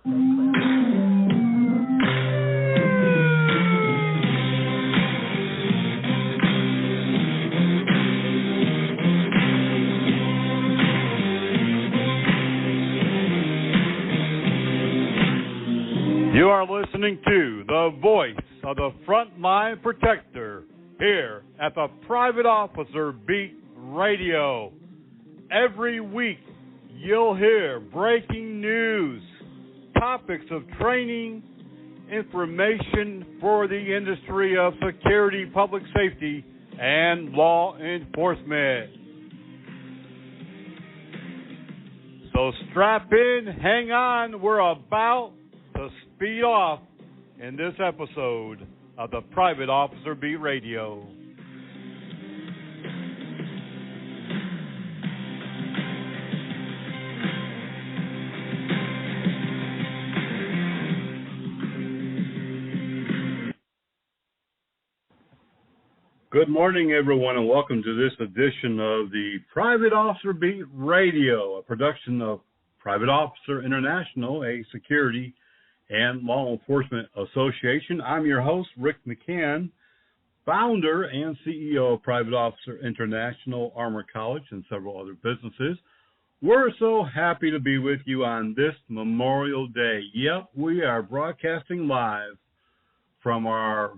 You are listening to the voice of the Frontline Protector here at the Private Officer Beat Radio. Every week you'll hear breaking news, topics of training, information for the industry of security, public safety, and law enforcement. So strap in, hang on, we're about to speed off in this episode of the Private Officer Beat Radio. Good morning, everyone, and welcome to this edition of the Private Officer Beat Radio, a production of Private Officer International, a security and law enforcement association. I'm your host, Rick McCann, founder and CEO of Private Officer International, Armor College, and several other businesses. We're so happy to be with you on this Memorial Day. Yep, we are broadcasting live from our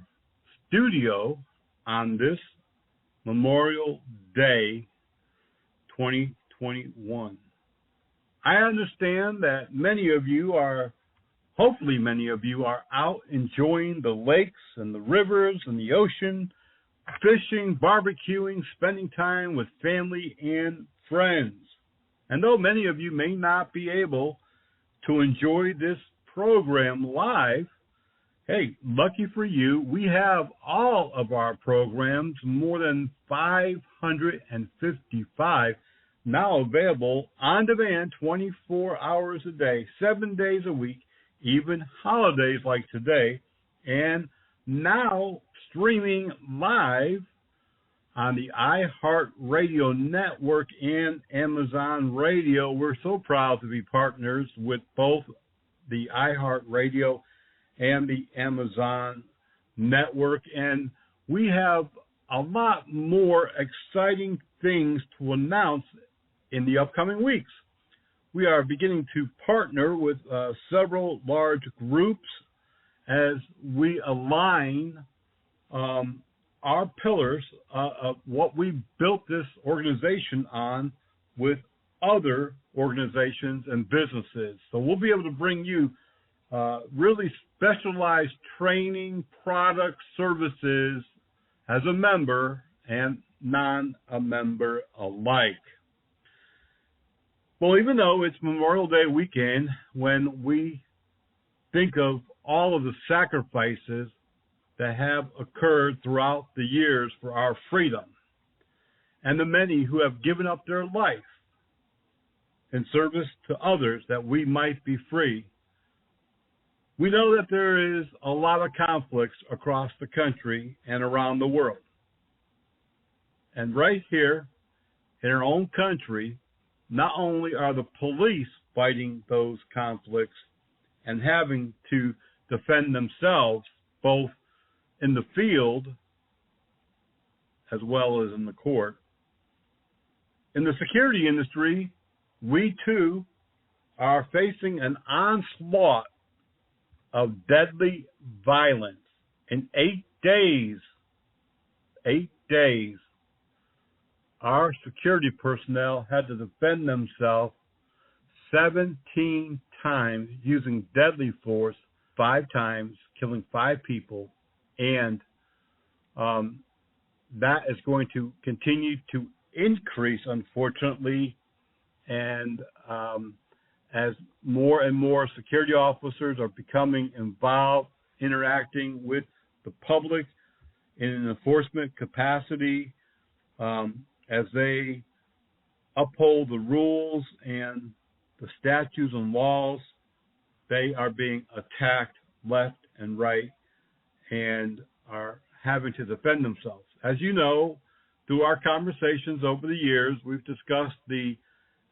studio on this Memorial Day 2021. I understand that hopefully many of you are out enjoying the lakes and the rivers and the ocean, fishing, barbecuing, spending time with family and friends. And though many of you may not be able to enjoy this program live, hey, lucky for you, we have all of our programs, more than 555, now available on demand 24 hours a day, 7 days a week, even holidays like today, and now streaming live on the iHeartRadio network and Amazon Radio. We're so proud to be partners with both the iHeartRadio and the Amazon network, and we have a lot more exciting things to announce in the upcoming weeks. We are beginning to partner with several large groups as we align our pillars of what we built this organization on with other organizations and businesses. So we'll be able to bring you really specialized training, products, services as a member and non-a member alike. Well, even though it's Memorial Day weekend, when we think of all of the sacrifices that have occurred throughout the years for our freedom, and the many who have given up their life in service to others that we might be free, we know that there is a lot of conflicts across the country and around the world. And right here in our own country, not only are the police fighting those conflicts and having to defend themselves both in the field as well as in the court, in the security industry, we too are facing an onslaught of deadly violence. In 8 days, our security personnel had to defend themselves 17 times using deadly force, 5 times, killing 5 people, and that is going to continue to increase, unfortunately, and as more and more security officers are becoming involved, interacting with the public in an enforcement capacity, as they uphold the rules and the statutes and laws, they are being attacked left and right and are having to defend themselves. As you know, through our conversations over the years, we've discussed the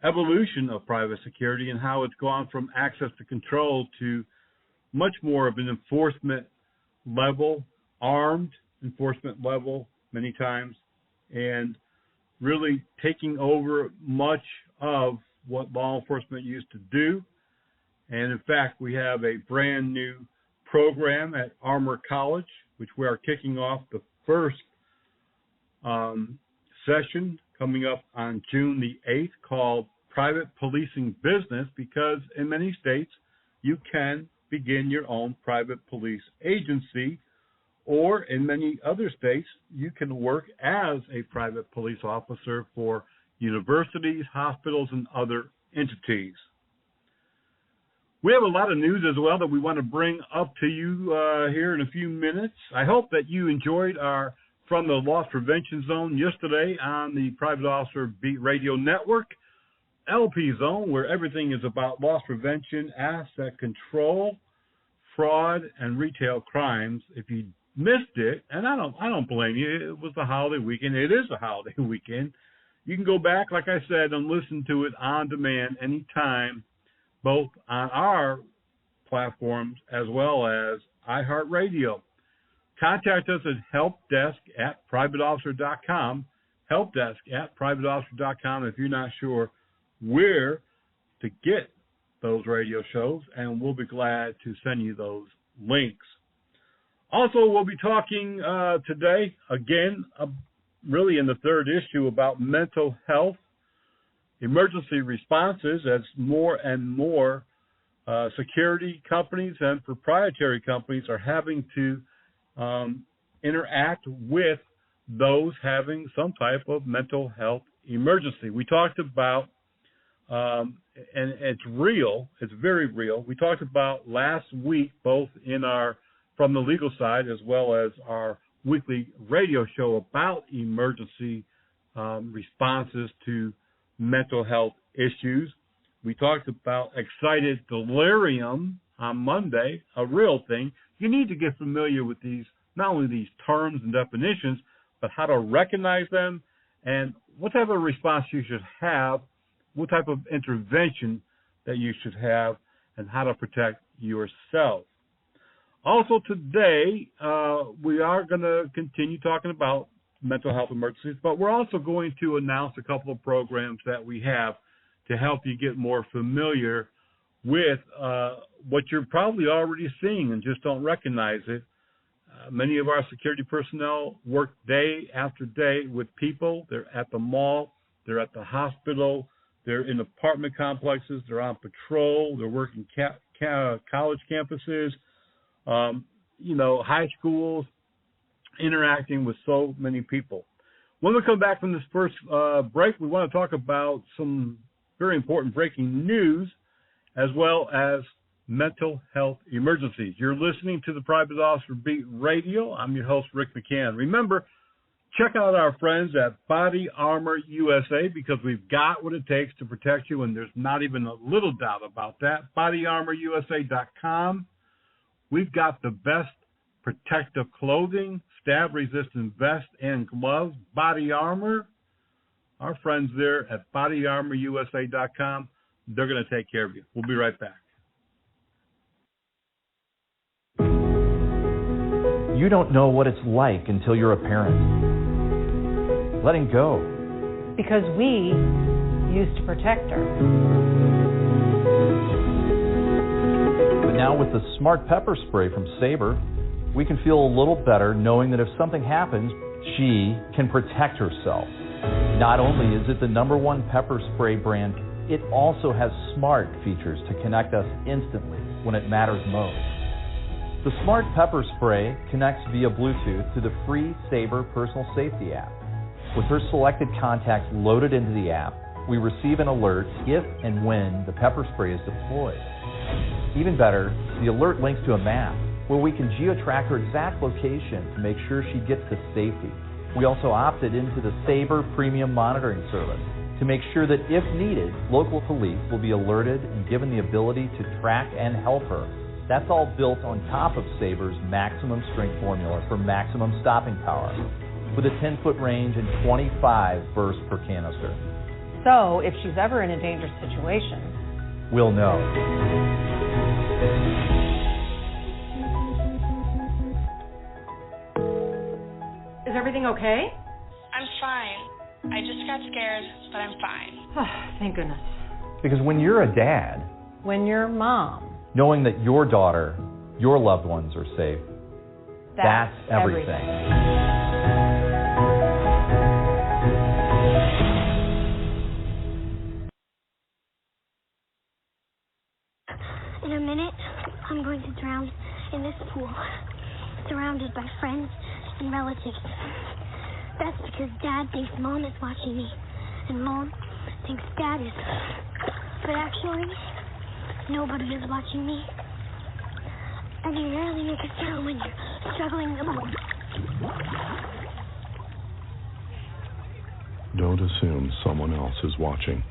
evolution of private security and how it's gone from access to control to much more of an enforcement level, armed enforcement level many times, and really taking over much of what law enforcement used to do. And in fact, we have a brand new program at Armor College, which we are kicking off the first session coming up on June the 8th, called Private Policing Business, because in many states you can begin your own private police agency, or in many other states you can work as a private police officer for universities, hospitals, and other entities. We have a lot of news as well that we want to bring up to you here in a few minutes. I hope that you enjoyed our From the Loss Prevention Zone yesterday on the Private Officer Beat Radio Network, LP Zone, where everything is about loss prevention, asset control, fraud, and retail crimes. If you missed it, and I don't blame you, it was the holiday weekend. It is a holiday weekend. You can go back, like I said, and listen to it on demand anytime, both on our platforms as well as iHeartRadio. Contact us at helpdesk@privateofficer.com, helpdesk@privateofficer.com if you're not sure where to get those radio shows, and we'll be glad to send you those links. Also, we'll be talking today, again, really in the third issue, about mental health emergency responses, as more and more security companies and proprietary companies are having to interact with those having some type of mental health emergency. We talked about, and it's real, it's very real. We talked about last week, both in our From the Legal Side as well as our weekly radio show, about emergency responses to mental health issues. We talked about excited delirium on Monday, a real thing. You need to get familiar with these, not only these terms and definitions, but how to recognize them and what type of response you should have, what type of intervention that you should have, and how to protect yourself. Also today, we are going to continue talking about mental health emergencies, but we're also going to announce a couple of programs that we have to help you get more familiar with what you're probably already seeing and just don't recognize it. Many of our security personnel work day after day with people. They're at the mall, they're at the hospital, they're in apartment complexes, they're on patrol, they're working college campuses, high schools, interacting with so many people. When we come back from this first break, we want to talk about some very important breaking news, as well as mental health emergencies. You're listening to the Private Officer Beat Radio. I'm your host, Rick McCann. Remember, check out our friends at Body Armor USA, because we've got what it takes to protect you, and there's not even a little doubt about that. BodyArmorUSA.com. We've got the best protective clothing, stab-resistant vest and gloves, body armor. Our friends there at BodyArmorUSA.com, they're going to take care of you. We'll be right back. You don't know what it's like until you're a parent. Letting go. Because we used to protect her. But now with the Smart Pepper Spray from Sabre, we can feel a little better knowing that if something happens, she can protect herself. Not only is it the #1 pepper spray brand, it also has smart features to connect us instantly when it matters most. The Smart Pepper Spray connects via Bluetooth to the free Sabre Personal Safety app. With her selected contacts loaded into the app, we receive an alert if and when the pepper spray is deployed. Even better, the alert links to a map where we can geo-track her exact location to make sure she gets to safety. We also opted into the Sabre Premium Monitoring Service to make sure that if needed, local police will be alerted and given the ability to track and help her. That's all built on top of Sabre's maximum strength formula for maximum stopping power, with a 10-foot range and 25 bursts per canister. So if she's ever in a dangerous situation, we'll know. Is everything okay? I'm fine. I just got scared, but I'm fine. Thank goodness. Because when you're a dad, When you're mom, knowing that your daughter, your loved ones are safe, that's everything. In a minute, I'm going to drown in this pool, surrounded by friends and relatives. That's because Dad thinks Mom is watching me, and Mom thinks Dad is. But actually, nobody is watching me. And you rarely make a sound when you're struggling alone. Don't assume someone else is watching.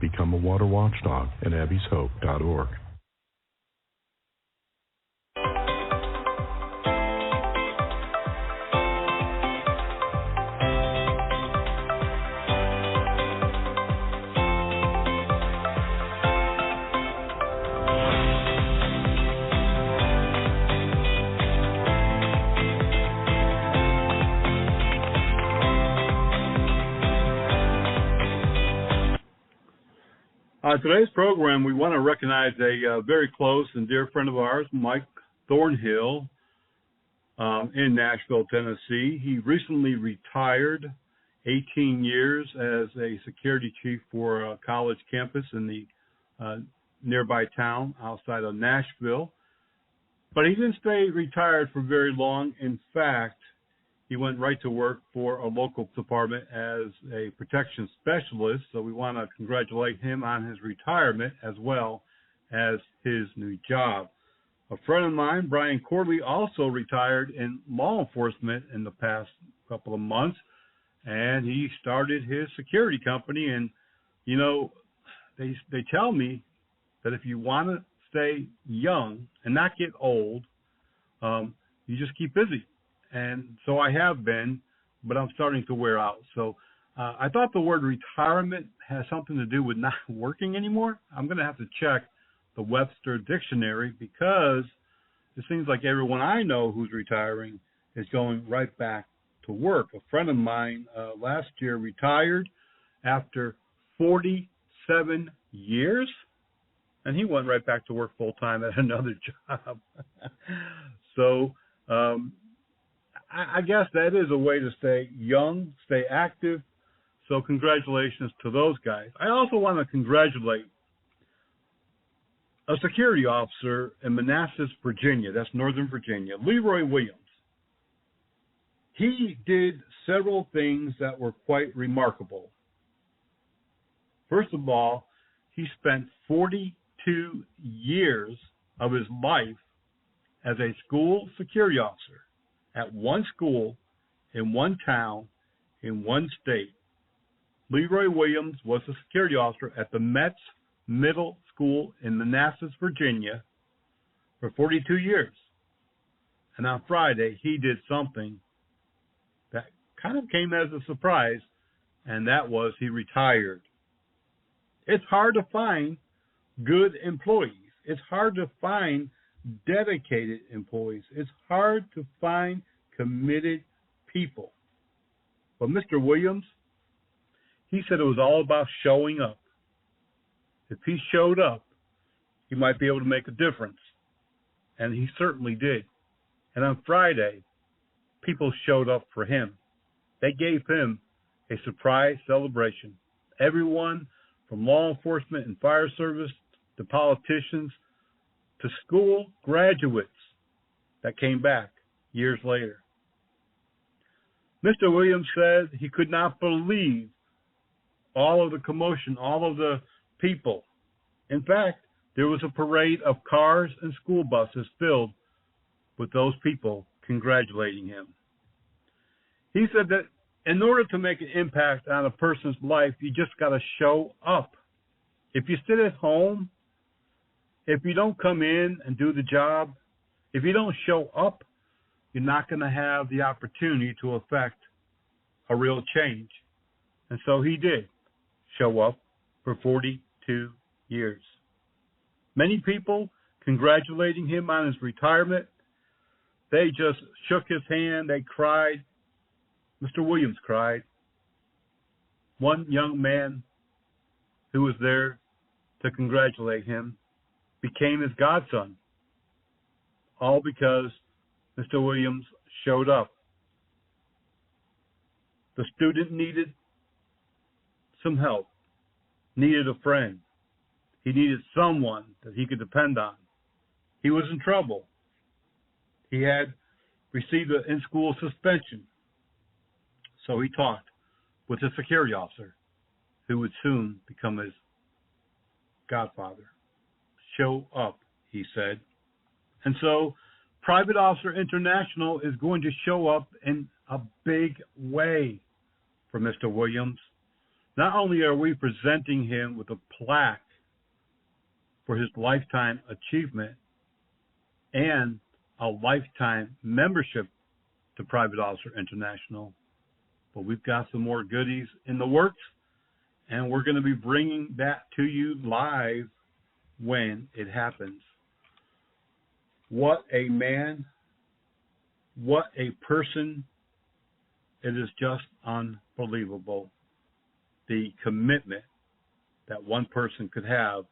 Become a water watchdog at abbyshope.org. Today's program, we want to recognize a very close and dear friend of ours, Mike Thornhill, in Nashville, Tennessee. He recently retired 18 years as a security chief for a college campus in the nearby town outside of Nashville. But he didn't stay retired for very long. In fact, he went right to work for a local department as a protection specialist. So we want to congratulate him on his retirement as well as his new job. A friend of mine, Brian Corley, also retired in law enforcement in the past couple of months, and he started his security company. And, you know, they tell me that if you want to stay young and not get old, you just keep busy. And so I have been, but I'm starting to wear out. So I thought the word retirement has something to do with not working anymore. I'm going to have to check the Webster Dictionary because it seems like everyone I know who's retiring is going right back to work. A friend of mine last year retired after 47 years, and he went right back to work full-time at another job. So I guess that is a way to stay young, stay active. So congratulations to those guys. I also want to congratulate a security officer in Manassas, Virginia. That's Northern Virginia, Leroy Williams. He did several things that were quite remarkable. First of all, he spent 42 years of his life as a school security officer at one school, in one town, in one state. Leroy Williams was a security officer at the Metz Middle School in Manassas, Virginia, for 42 years. And on Friday, he did something that kind of came as a surprise, and that was he retired. It's hard to find good employees. It's hard to find dedicated employees. It's hard to find committed people. But Mr. Williams, he said it was all about showing up. If he showed up, he might be able to make a difference. And he certainly did. And on Friday, people showed up for him. They gave him a surprise celebration. Everyone from law enforcement and fire service to politicians to school graduates that came back years later. Mr. Williams said he could not believe all of the commotion, all of the people. In fact, there was a parade of cars and school buses filled with those people congratulating him. He said that in order to make an impact on a person's life, you just got to show up. If you sit at home, if you don't come in and do the job, if you don't show up, you're not going to have the opportunity to affect a real change. And so he did. show up for 42 years. Many people congratulating him on his retirement. They just shook his hand. They cried. Mr. Williams cried. One young man who was there to congratulate him became his godson, all because Mr. Williams showed up. The student needed some help, needed a friend. He needed someone that he could depend on. He was in trouble. He had received an in-school suspension. So he talked with a security officer who would soon become his godfather. Show up, he said. And so Private Officer International is going to show up in a big way for Mr. Williams. Not only are we presenting him with a plaque for his lifetime achievement and a lifetime membership to Private Officer International, but we've got some more goodies in the works, and we're going to be bringing that to you live when it happens. What a man, what a person. It is just unbelievable, the commitment that one person could have,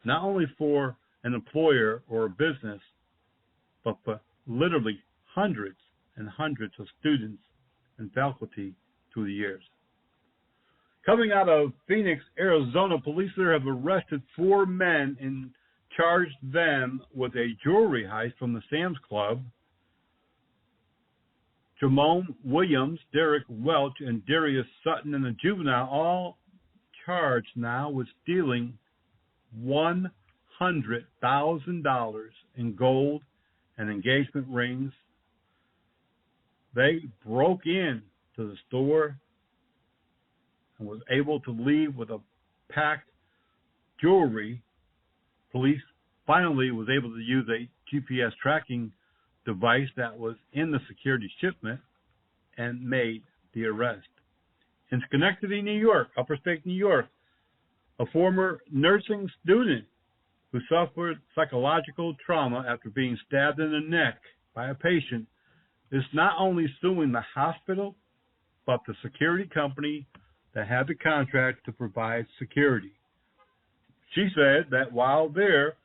not only for an employer or a business, but for literally hundreds and hundreds of students and faculty through the years. Coming out of Phoenix, Arizona, police there have arrested 4 men and charged them with a jewelry heist from the Sam's Club. Jamone Williams, Derek Welch, and Darius Sutton, and a juvenile, all charged now with stealing $100,000 in gold and engagement rings. They broke in to the store and was able to leave with a packed jewelry. Police finally was able to use a GPS tracking device that was in the security shipment and made the arrest. In Schenectady, New York, upstate New York, a former nursing student who suffered psychological trauma after being stabbed in the neck by a patient is not only suing the hospital, but the security company that had the contract to provide security. She said that while there,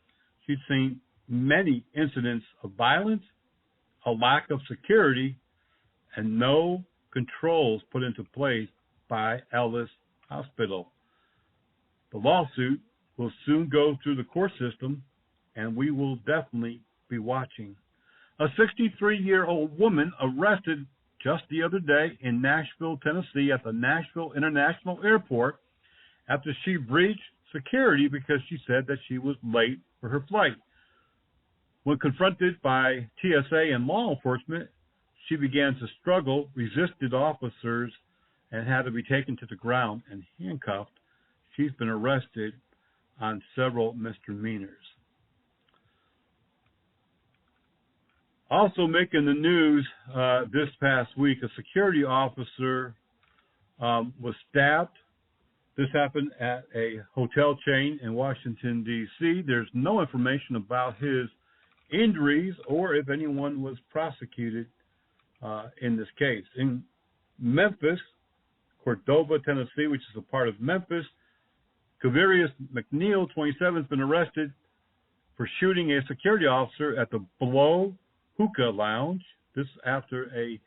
she'd seen many incidents of violence, a lack of security, and no controls put into place by Ellis Hospital. The lawsuit will soon go through the court system, and we will definitely be watching. A 63-year-old woman arrested just the other day in Nashville, Tennessee at the Nashville International Airport after she breached security because she said that she was late for her flight. When confronted by TSA and law enforcement, she began to struggle, resisted officers, and had to be taken to the ground and handcuffed. She's been arrested on several misdemeanors. Also making the news this past week, a security officer was stabbed. This happened at a hotel chain in Washington, D.C. There's no information about his injuries or if anyone was prosecuted in this case. In Memphis, Cordova, Tennessee, which is a part of Memphis, Kavarius McNeil, 27, has been arrested for shooting a security officer at the Blow Hookah Lounge. This after a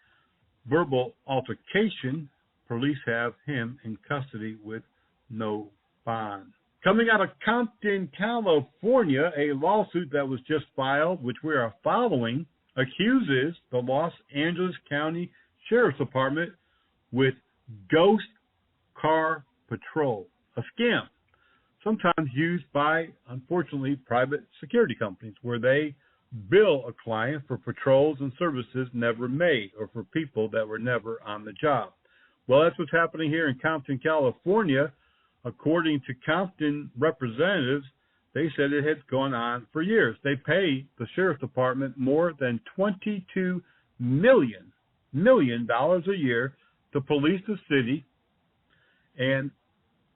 verbal altercation. Police have him in custody with no bond. Coming out of Compton, California, a lawsuit that was just filed, which we are following, accuses the Los Angeles County Sheriff's Department with ghost car patrol, a scam, sometimes used by, unfortunately, private security companies, where they bill a client for patrols and services never made or for people that were never on the job. Well, that's what's happening here in Compton, California. According to Compton representatives, they said it had gone on for years. They pay the Sheriff's Department more than $22 million a year to police the city, and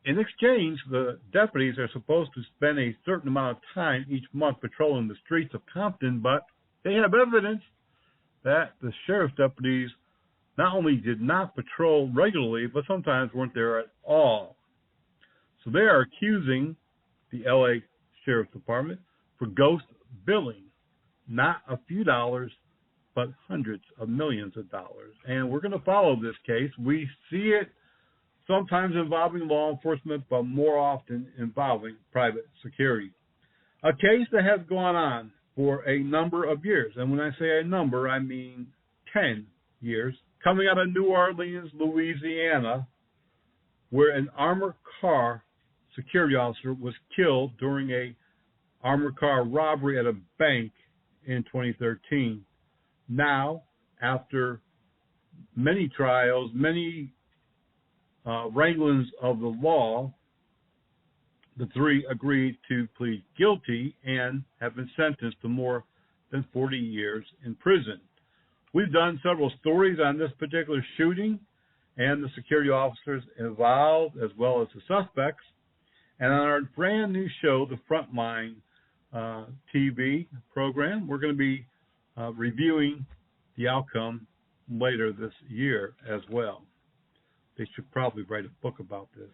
In exchange, the deputies are supposed to spend a certain amount of time each month patrolling the streets of Compton, but they have evidence that the sheriff's deputies not only did not patrol regularly, but sometimes weren't there at all. So they are accusing the LA Sheriff's Department for ghost billing, not a few dollars, but hundreds of millions of dollars. And we're going to follow this case. We see it sometimes involving law enforcement, but more often involving private security. A case that has gone on for a number of years. And when I say a number, I mean 10 years. Coming out of New Orleans, Louisiana, where an armored car security officer was killed during a armored car robbery at a bank in 2013. Now, after many trials, many wranglings of the law, the three agreed to plead guilty and have been sentenced to more than 40 years in prison. We've done several stories on this particular shooting and the security officers involved, as well as the suspects. And on our brand new show, the Frontline TV program, we're going to be reviewing the outcome later this year as well. They should probably write a book about this.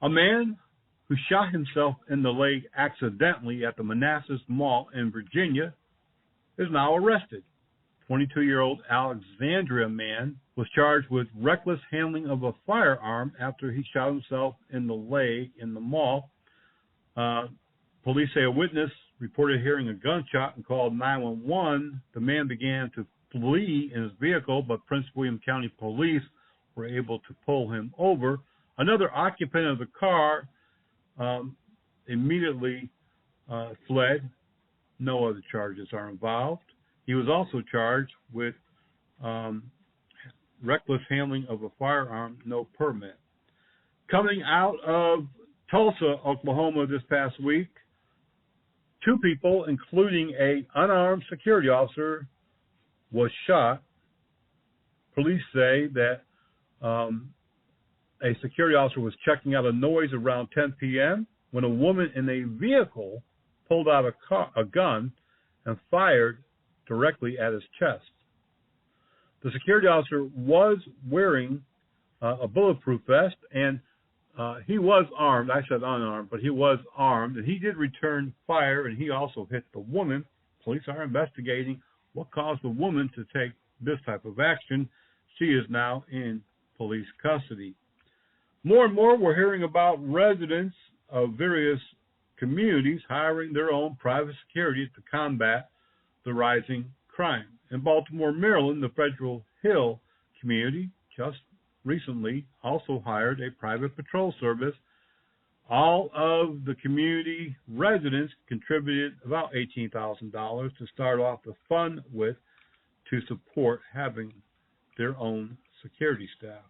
A man who shot himself in the leg accidentally at the Manassas Mall in Virginia is now arrested. 22-year-old Alexandria man was charged with reckless handling of a firearm after he shot himself in the leg in the mall. Police say a witness reported hearing a gunshot and called 911. The man began to flee in his vehicle, but Prince William County Police were able to pull him over. Another occupant of the car immediately fled. No other charges are involved. He was also charged with reckless handling of a firearm, no permit. Coming out of Tulsa, Oklahoma this past week, 2 people, including an unarmed security officer, was shot. Police say that a security officer was checking out a noise around 10 p.m. when a woman in a vehicle pulled out a gun and fired directly at his chest. The security officer was wearing a bulletproof vest, and he was armed. I said unarmed, but he was armed, and he did return fire, and he also hit the woman. Police are investigating what caused the woman to take this type of action. She is now in police custody. More and more, we're hearing about residents of various communities hiring their own private security to combat the rising crime. In Baltimore, Maryland, the Federal Hill community just recently also hired a private patrol service. All of the community residents contributed about $18,000 to start off the fund with to support having their own security staff.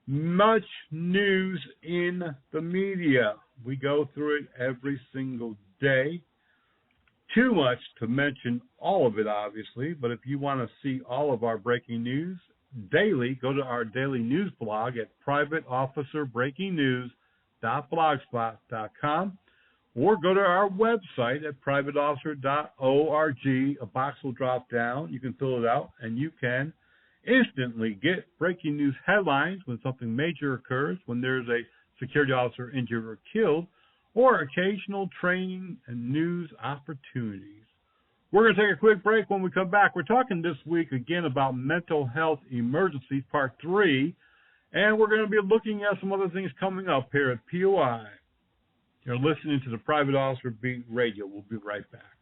Much news in the media. We go through it every single day. Too much to mention all of it, obviously, but if you want to see all of our breaking news daily, go to our daily news blog at privateofficerbreakingnews.blogspot.com or go to our website at privateofficer.org. A box will drop down. You can fill it out, and you can instantly get breaking news headlines when something major occurs, when there's a security officer injured or killed, or occasional training and news opportunities. We're going to take a quick break. When we come back, we're talking this week again about mental health emergencies, part 3, and we're going to be looking at some other things coming up here at POI. You're listening to the Private Officer Beat Radio. We'll be right back.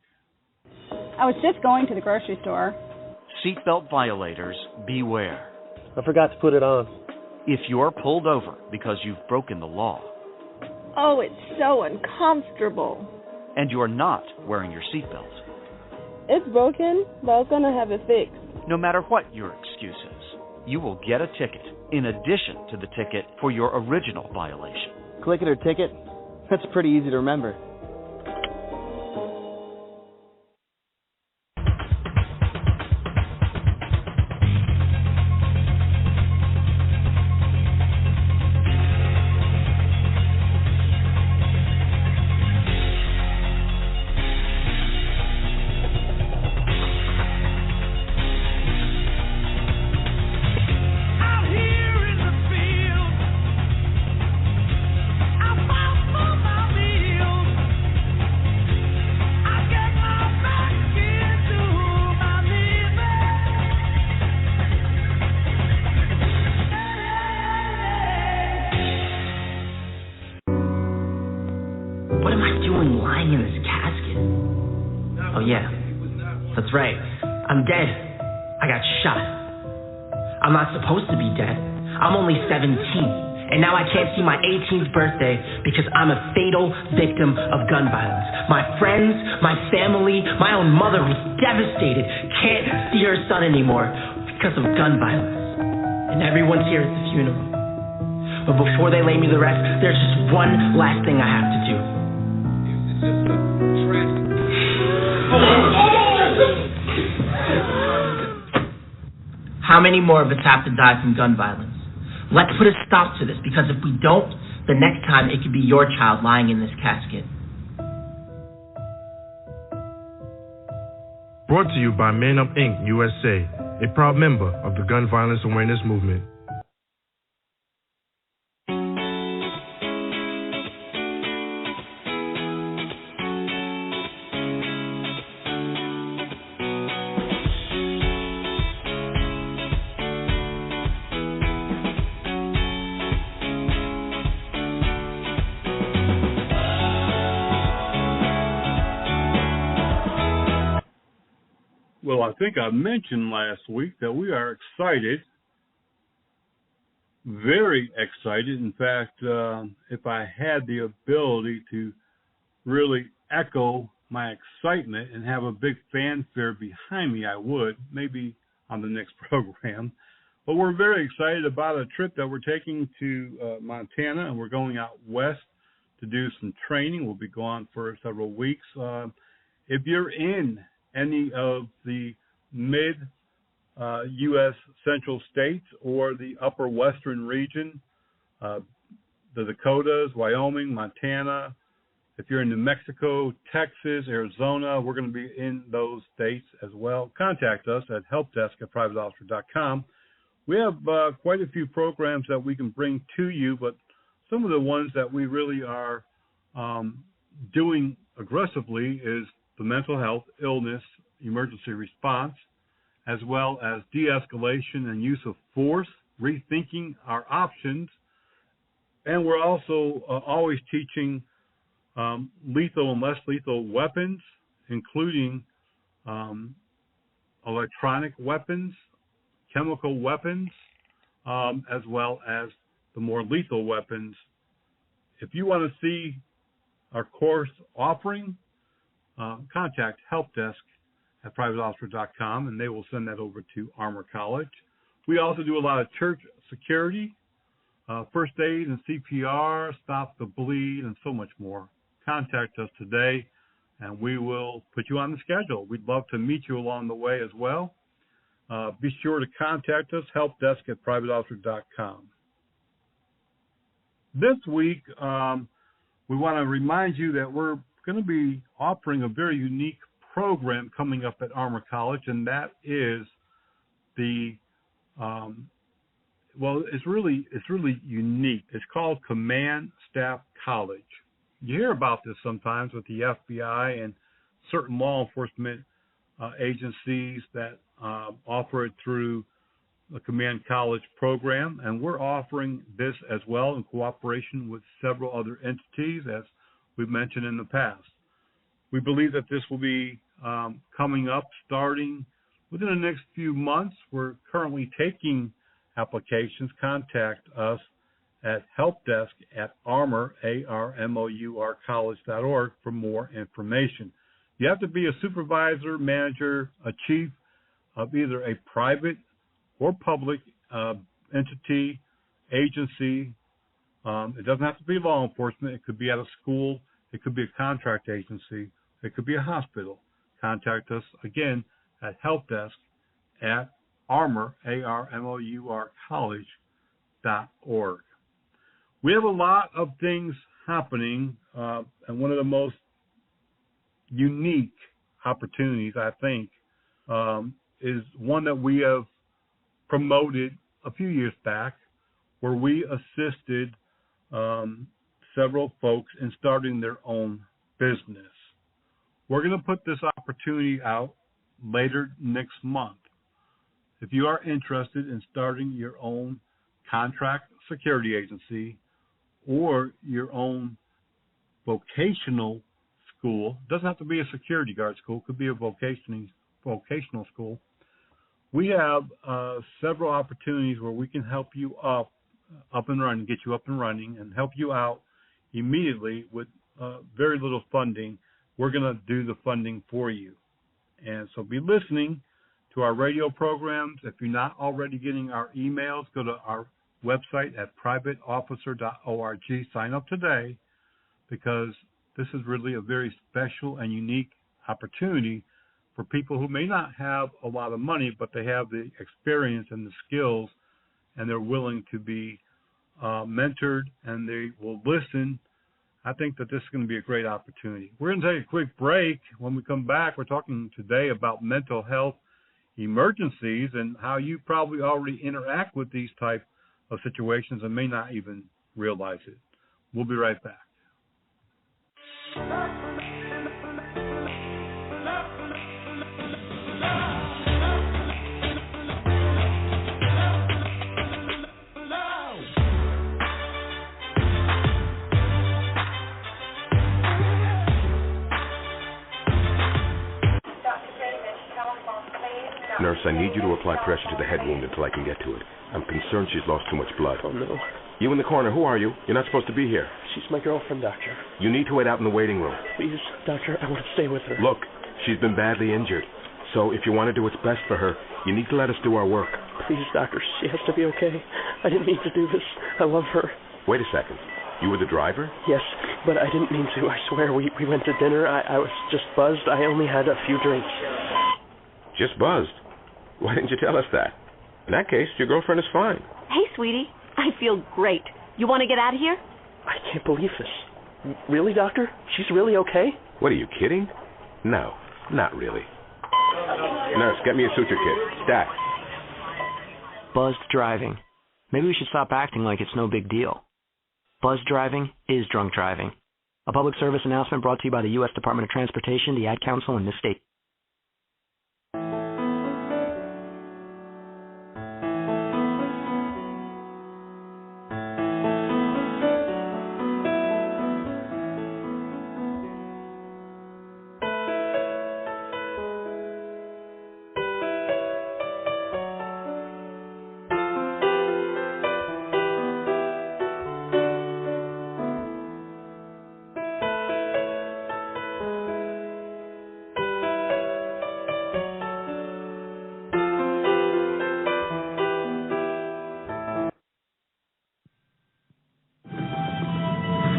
I was just going to the grocery store. Seatbelt violators, beware. I forgot to put it on. If you're pulled over because you've broken the law, oh, it's so uncomfortable. and you're not wearing your seatbelt, It's broken, but I was going to have it fixed. no matter what your excuse is, you will get a ticket in addition to the ticket for your original violation. Click it or ticket? That's pretty easy to remember. Oh yeah, that's right. I'm dead. I got shot. I'm not supposed to be dead. I'm only 17. And now I can't see my 18th birthday because I'm a fatal victim of gun violence. My friends, my family, my own mother was devastated. Can't see her son anymore because of gun violence. And everyone's here at the funeral. But before they lay me to rest, there's just one last thing I have to do. How many more of us have to die from gun violence? Let's put a stop to this, because if we don't, the next time it could be your child lying in this casket. Brought to you by Man Up Inc. USA, a proud member of the Gun Violence Awareness Movement. Well, I think I mentioned last week that we are excited, very excited. In fact, if I had the ability to really echo my excitement and have a big fanfare behind me, I would, maybe on the next program. But we're very excited about a trip that we're taking to Montana, and we're going out west to do some training. We'll be gone for several weeks. If you're in any of the mid-U.S. central states or the upper western region, the Dakotas, Wyoming, Montana, if you're in New Mexico, Texas, Arizona, we're going to be in those states as well. Contact us at helpdesk@privateofficer.com. We have quite a few programs that we can bring to you, but some of the ones that we really are doing aggressively is the mental health, illness, emergency response, as well as de-escalation and use of force, rethinking our options. And we're also always teaching lethal and less lethal weapons, including electronic weapons, chemical weapons, as well as the more lethal weapons. If you want to see our course offering, contact helpdesk@privateofficer.com, and they will send that over to Armor College. We also do a lot of church security, first aid and CPR, stop the bleed, and so much more. Contact us today, and we will put you on the schedule. We'd love to meet you along the way as well. Be sure to contact us, helpdesk@privateofficer.com. This week, we want to remind you that we're going to be offering a very unique program coming up at Armor College, and that is the it's really unique. It's called Command Staff College. You hear about this sometimes with the FBI and certain law enforcement agencies that offer it through the Command College program, and we're offering this as well in cooperation with several other entities, as we've mentioned in the past. We believe that this will be coming up starting within the next few months. We're currently taking applications. Contact us at helpdesk@armor.college.org for more information. You have to be a supervisor, manager, a chief of either a private or public entity, agency. It doesn't have to be law enforcement. It could be at a school. It could be a contract agency. It could be a hospital. Contact us again at helpdesk@armor, ARMOUR, college.org. We have a lot of things happening, and one of the most unique opportunities, I think, is one that we have promoted a few years back, where we assisted several folks in starting their own business. We're going to put this opportunity out later next month. If you are interested in starting your own contract security agency or your own vocational school. It doesn't have to be a security guard school. It could be a vocational school. We have several opportunities where we can help you up and running, get you up and running, and help you out immediately with very little funding. We're going to do the funding for you. And so be listening to our radio programs. If you're not already getting our emails, go to our website at privateofficer.org. Sign up today, because this is really a very special and unique opportunity for people who may not have a lot of money, but they have the experience and the skills, and they're willing to be mentored, and they will listen. I think that this is going to be a great opportunity. We're going to take a quick break. When we come back, we're talking today about mental health emergencies and how you probably already interact with these type of situations and may not even realize it. We'll be right back. Nurse, I need you to apply pressure to the head wound until I can get to it. I'm concerned she's lost too much blood. Oh, no. You in the corner, who are you? You're not supposed to be here. She's my girlfriend, Doctor. You need to wait out in the waiting room. Please, Doctor, I want to stay with her. Look, she's been badly injured. So if you want to do what's best for her, you need to let us do our work. Please, Doctor, she has to be okay. I didn't mean to do this. I love her. Wait a second. You were the driver? Yes, but I didn't mean to. I swear, we went to dinner. I was just buzzed. I only had a few drinks. Just buzzed? Why didn't you tell us that? In that case, your girlfriend is fine. Hey, sweetie. I feel great. You want to get out of here? I can't believe this. Really, Doctor? She's really okay? What, are you kidding? No, not really. Nurse, get me a suture kit. Stat. Buzzed driving. Maybe we should stop acting like it's no big deal. Buzzed driving is drunk driving. A public service announcement brought to you by the U.S. Department of Transportation, the Ad Council, and this state.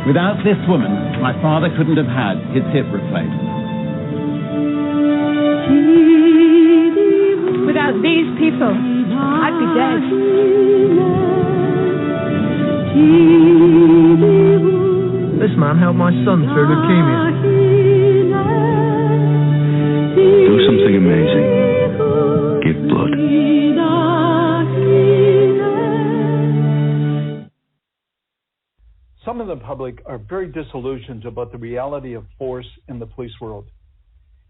Without this woman, my father couldn't have had his hip replaced. Without these people, I'd be dead. This man helped my son through leukemia. Do something amazing. Give blood. Some of the public are very disillusioned about the reality of force in the police world.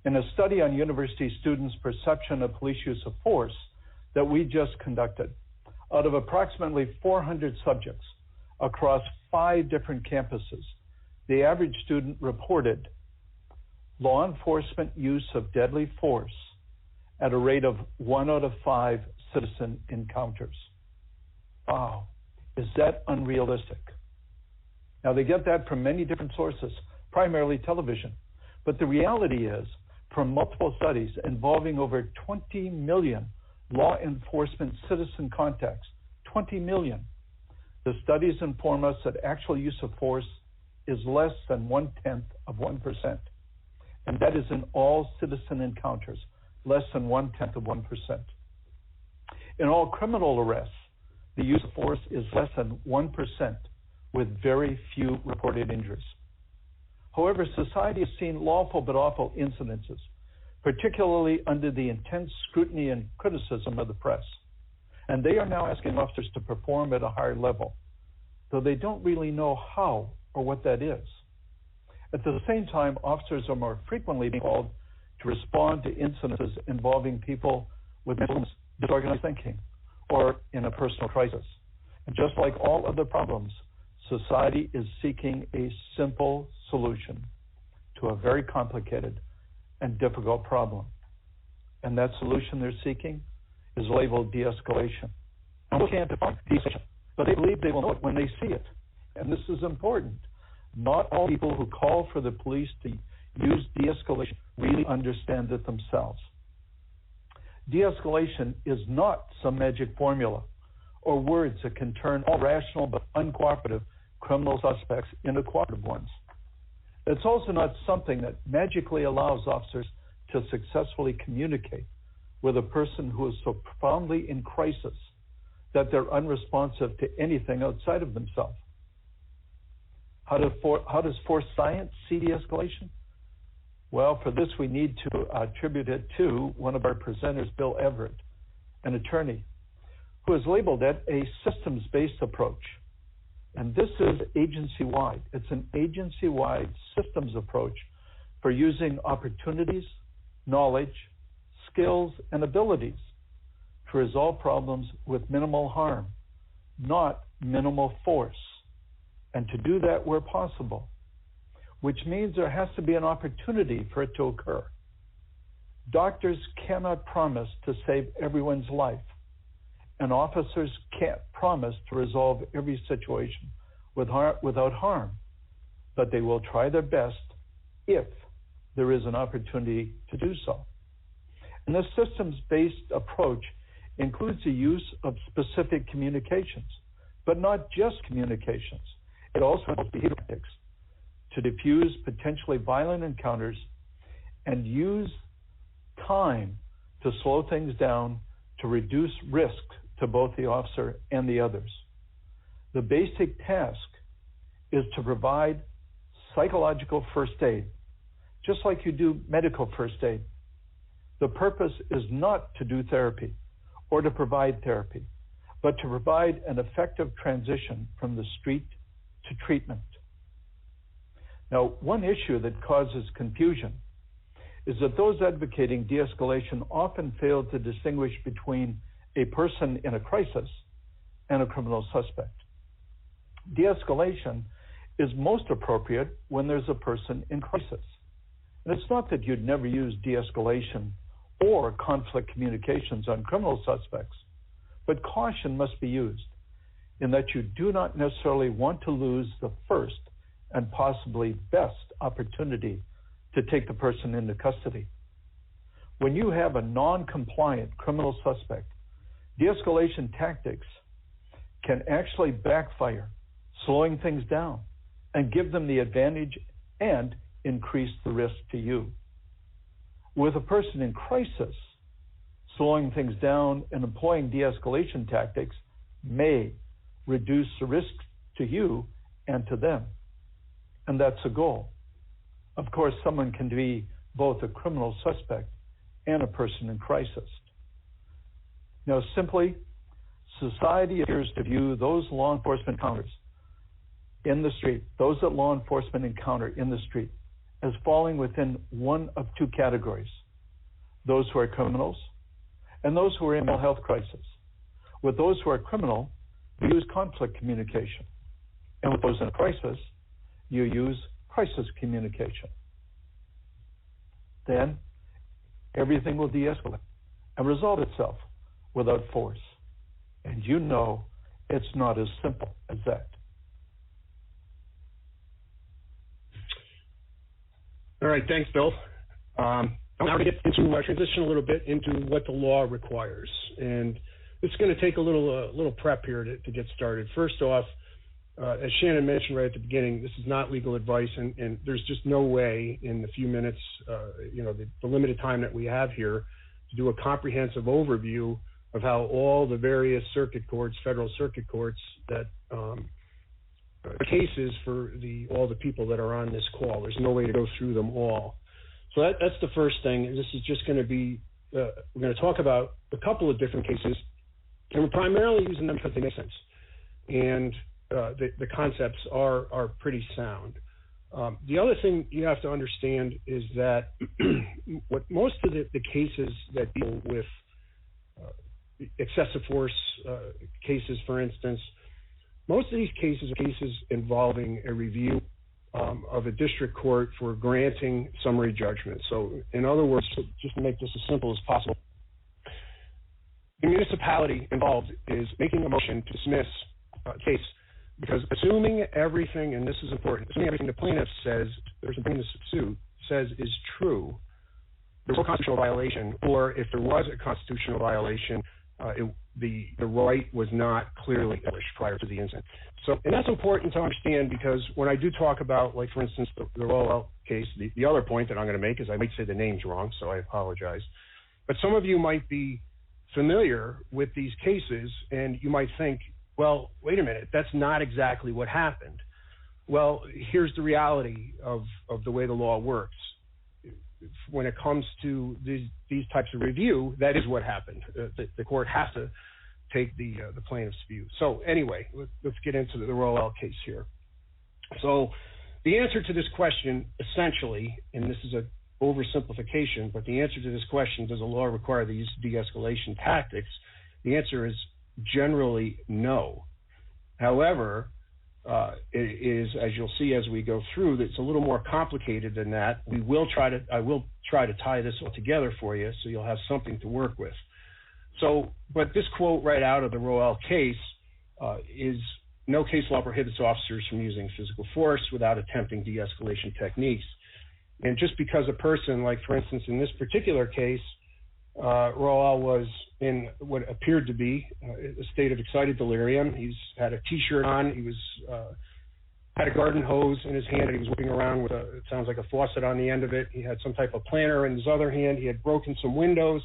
In a study on university students' perception of police use of force that we just conducted, out of approximately 400 subjects across 5 different campuses, the average student reported law enforcement use of deadly force at a rate of 1 out of 5 citizen encounters. Wow, is that unrealistic? Now, they get that from many different sources, primarily television. But the reality is, from multiple studies involving over 20 million law enforcement citizen contacts, 20 million, the studies inform us that actual use of force is less than 0.1%. And that is in all citizen encounters, less than 0.1%. In all criminal arrests, the use of force is less than 1%, with very few reported injuries. However, society has seen lawful but awful incidences, particularly under the intense scrutiny and criticism of the press. And they are now asking officers to perform at a higher level, though they don't really know how or what that is. At the same time, officers are more frequently being called to respond to incidences involving people with mental illness, disorganized thinking, or in a personal crisis. And just like all other problems, society is seeking a simple solution to a very complicated and difficult problem. And that solution they're seeking is labeled de-escalation. And we can't define de-escalation, but they believe they will know it when they see it. And this is important. Not all people who call for the police to use de-escalation really understand it themselves. De-escalation is not some magic formula or words that can turn all rational but uncooperative criminal suspects into cooperative ones. It's also not something that magically allows officers to successfully communicate with a person who is so profoundly in crisis that they're unresponsive to anything outside of themselves. How does force science see de-escalation? Well, for this we need to attribute it to one of our presenters, Bill Everett, an attorney, who has labeled it a systems-based approach. And this is agency-wide. It's an agency-wide systems approach for using opportunities, knowledge, skills, and abilities to resolve problems with minimal harm, not minimal force, and to do that where possible, which means there has to be an opportunity for it to occur. Doctors cannot promise to save everyone's life, and officers can't promise to resolve every situation without harm, but they will try their best if there is an opportunity to do so. And this systems-based approach includes the use of specific communications, but not just communications. It also involves behavioral tactics to diffuse potentially violent encounters and use time to slow things down to reduce risk to both the officer and the others. The basic task is to provide psychological first aid, just like you do medical first aid. The purpose is not to do therapy or to provide therapy, but to provide an effective transition from the street to treatment. Now, one issue that causes confusion is that those advocating de-escalation often fail to distinguish between a person in a crisis and a criminal suspect. De-escalation is most appropriate when there's a person in crisis. And it's not that you'd never use de-escalation or conflict communications on criminal suspects, but caution must be used in that you do not necessarily want to lose the first and possibly best opportunity to take the person into custody. When you have a non-compliant criminal suspect, de-escalation tactics can actually backfire, slowing things down and give them the advantage and increase the risk to you. With a person in crisis, slowing things down and employing de-escalation tactics may reduce the risk to you and to them. And that's a goal. Of course, someone can be both a criminal suspect and a person in crisis. Now, simply, society appears to view those law enforcement encounters in the street, those that law enforcement encounter in the street, as falling within one of two categories: those who are criminals and those who are in mental health crisis. With those who are criminal, you use conflict communication. And with those in a crisis, you use crisis communication. Then everything will de-escalate and resolve itself without force. And you know it's not as simple as that. All right, thanks, Bill. I'm now going to get into transition a little bit into what the law requires, and it's going to take a little prep here to get started. First off, as Shannon mentioned right at the beginning, this is not legal advice, and there's just no way in the few minutes, the limited time that we have here, to do a comprehensive overview of how all the various circuit courts, federal circuit courts, that cases for all the people that are on this call. There's no way to go through them all. So that's the first thing. This is just going to be, we're going to talk about a couple of different cases, and we're primarily using them because they make sense. And the concepts are pretty sound. The other thing you have to understand is that what most of the cases that deal with excessive force cases, for instance, most of these cases are cases involving a review of a district court for granting summary judgment. So, in other words, just to make this as simple as possible, the municipality involved is making a motion to dismiss a case because assuming everything, and this is important, assuming everything the plaintiff says, there's a plaintiff's suit, says is true, there's no constitutional violation, or if there was a constitutional violation, the right was not clearly established prior to the incident. So, and that's important to understand because when I do talk about, like, for instance, the Royal case, the other point that I'm going to make is I might say the names wrong, so I apologize. But some of you might be familiar with these cases, and you might think, well, wait a minute, that's not exactly what happened. Well, here's the reality of the way the law works. When it comes to these types of review, that is what happened. The court has to take the plaintiff's view. So anyway, let's get into the Royal case here. So the answer to this question, essentially, and this is an oversimplification, but the answer to this question, does the law require the use of de-escalation tactics? The answer is generally no. However, it is, as you'll see as we go through, that it's a little more complicated than that. I will try to tie this all together for you so you'll have something to work with. So, but this quote right out of the Royal case is, no case law prohibits officers from using physical force without attempting de-escalation techniques. And just because a person, like for instance in this particular case, Royal was in what appeared to be a state of excited delirium. He's had a T-shirt on. He was had a garden hose in his hand, and he was whipping around with it sounds like a faucet on the end of it. He had some type of planter in his other hand. He had broken some windows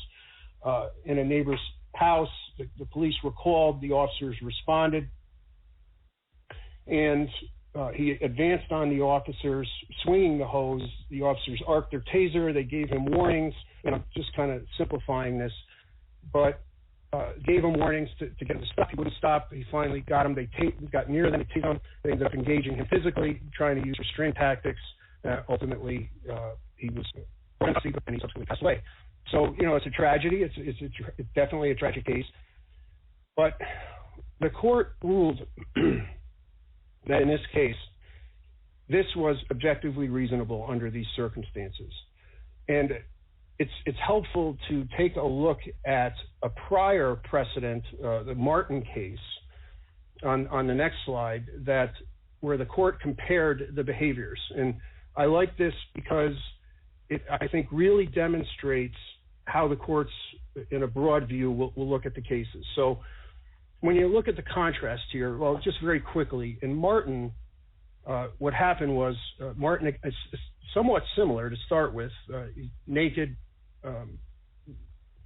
in a neighbor's house. The police were called. The officers responded, and he advanced on the officers, swinging the hose. The officers arced their taser. They gave him warnings, and I'm just kind of simplifying this, but gave him warnings to get him to stop. He wouldn't stop. He finally got him. They got near them. They tased him. They ended up engaging him physically, trying to use restraint tactics. Ultimately, he was and he subsequently passed away. So, you know, it's a tragedy. It's definitely a tragic case. But the court ruled that in this case, this was objectively reasonable under these circumstances. And it's helpful to take a look at a prior precedent, the Martin case, on the next slide, where the court compared the behaviors. And I like this because it, I think, really demonstrates how the courts, in a broad view, will look at the cases. So when you look at the contrast here, well, just very quickly, in Martin, what happened was Martin is somewhat similar to start with, naked,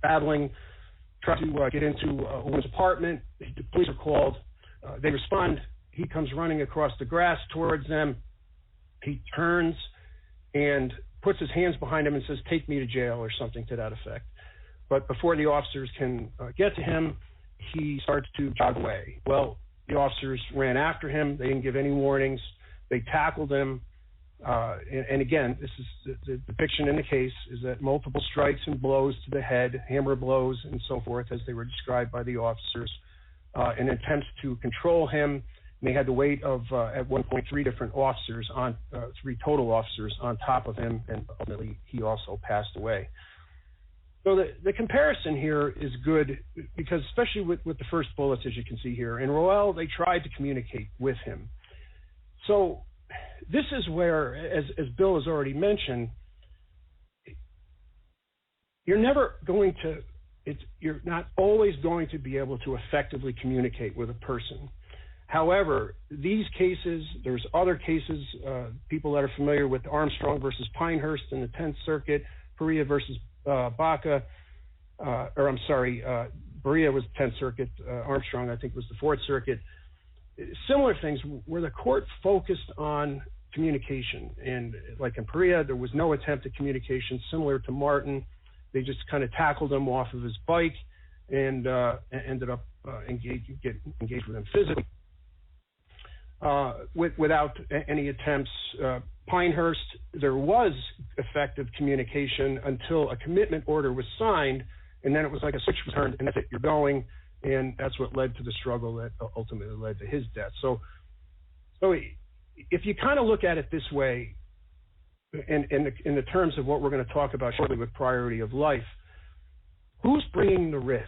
battling, trying to get into a woman's apartment. The police are called. They respond. He comes running across the grass towards them. He turns and puts his hands behind him and says, "Take me to jail," or something to that effect. But before the officers can get to him, he starts to jog away. Well, the officers ran after him. They didn't give any warnings. They tackled him. And again, this is the depiction in the case is that multiple strikes and blows to the head, hammer blows and so forth, as they were described by the officers, in attempts to control him. And they had the weight of, at one point, three total officers on top of him, and ultimately he also passed away. So the comparison here is good because, especially with the first bullets, as you can see here, in Roel, they tried to communicate with him. So this is where, as Bill has already mentioned, you're not always going to be able to effectively communicate with a person. However, these cases, there's other cases, people that are familiar with Armstrong versus Pinehurst in the 10th Circuit, Perea versus Baca, Berea was 10th Circuit, Armstrong, I think, was the 4th Circuit. Similar things where the court focused on communication. And like in Perea, there was no attempt at communication. Similar to Martin, they just kind of tackled him off of his bike and ended up engaged with him physically without any attempts. Pinehurst, there was effective communication until a commitment order was signed, and then it was like a switch was turned, and that's it, you're going, and that's what led to the struggle that ultimately led to his death. So if you kind of look at it this way, and in the terms of what we're going to talk about shortly with priority of life, who's bringing the risk?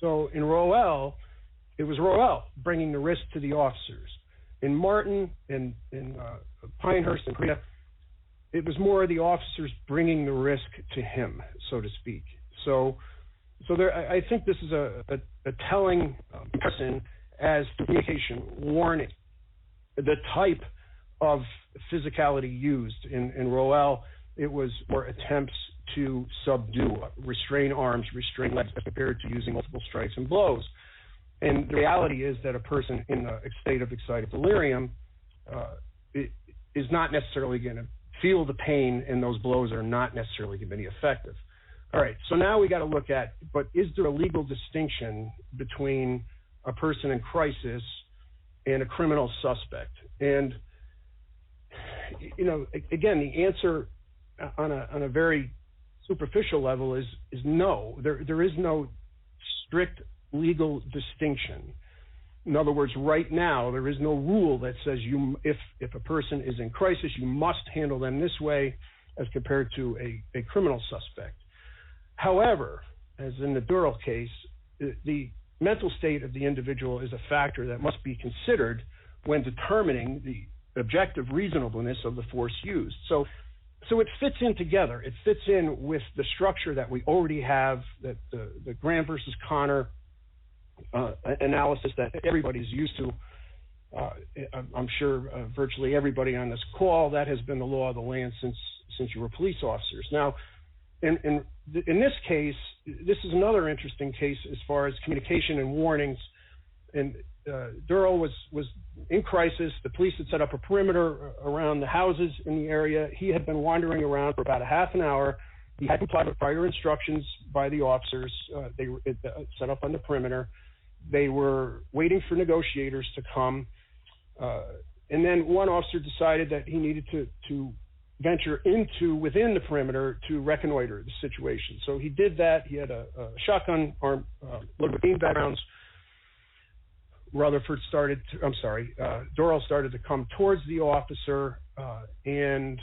So in Roel, it was Roel bringing the risk to the officers. In Martin, in Pinehurst, and Korea, it was more of the officers bringing the risk to him, so to speak. So there, I think this is a telling comparison as to communication, warning, the type of physicality used. In Roel, it was more attempts to subdue, restrain arms, restrain legs, as compared to using multiple strikes and blows. And the reality is that a person in a state of excited delirium is not necessarily going to feel the pain, and those blows are not necessarily going to be effective. All right, so now we got to look at, but is there a legal distinction between a person in crisis and a criminal suspect? And, you know, again, the answer on a very superficial level is no. There is no strict legal distinction. In other words, right now, there is no rule that says if a person is in crisis, you must handle them this way as compared to a criminal suspect. However, as in the Durrell case, the mental state of the individual is a factor that must be considered when determining the objective reasonableness of the force used. So it fits in together. It fits in with the structure that we already have, that the Graham versus Connor analysis that everybody's used to. I'm sure virtually everybody on this call, that has been the law of the land since you were police officers. Now, in this case, this is another interesting case as far as communication and warnings. And Durrell was in crisis. The police had set up a perimeter around the houses in the area. He had been wandering around for about a half an hour. He had complied with prior instructions by the officers. They were set up on the perimeter. They were waiting for negotiators to come. And then one officer decided that he needed to venture within the perimeter to reconnoiter the situation. So he did that. He had a shotgun arm loaded with beanbag rounds. Durrell started to come towards the officer, and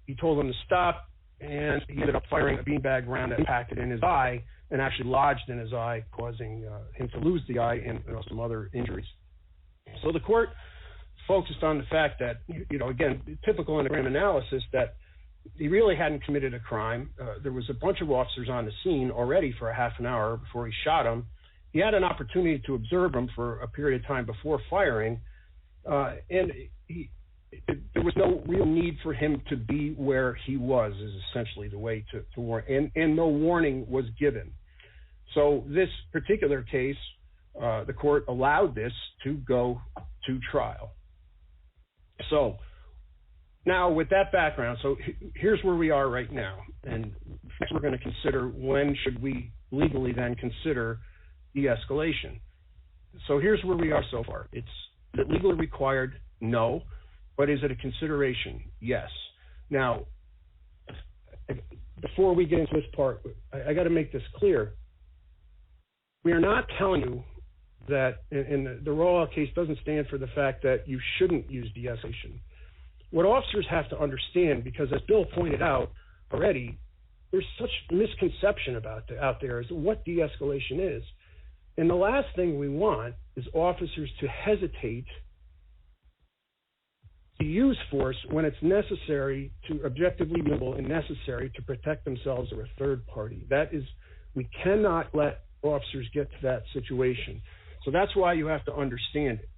he told him to stop, and he ended up firing a beanbag round that impacted in his eye and actually lodged in his eye, causing him to lose the eye and some other injuries. So the court focused on the fact that, again, typical in a Graham analysis, that he really hadn't committed a crime. There was a bunch of officers on the scene already for a half an hour before he shot him. He had an opportunity to observe him for a period of time before firing, and there was no real need for him to be where he was, is essentially the way to warn, and no warning was given. So this particular case, the court allowed this to go to trial. So now with that background, so here's where we are right now, and next we're going to consider when should we legally then consider de-escalation. So here's where we are so far. Is it legally required? No. But is it a consideration? Yes. Now, before we get into this part, I got to make this clear. We are not telling you that, in the Roel case doesn't stand for the fact that you shouldn't use de-escalation. What officers have to understand, because as Bill pointed out already, there's such misconception out there as to what de-escalation is. And the last thing we want is officers to hesitate to use force when it's necessary, to objectively reasonable and necessary to protect themselves or a third party. We cannot let officers get to that situation. So that's why you have to understand it.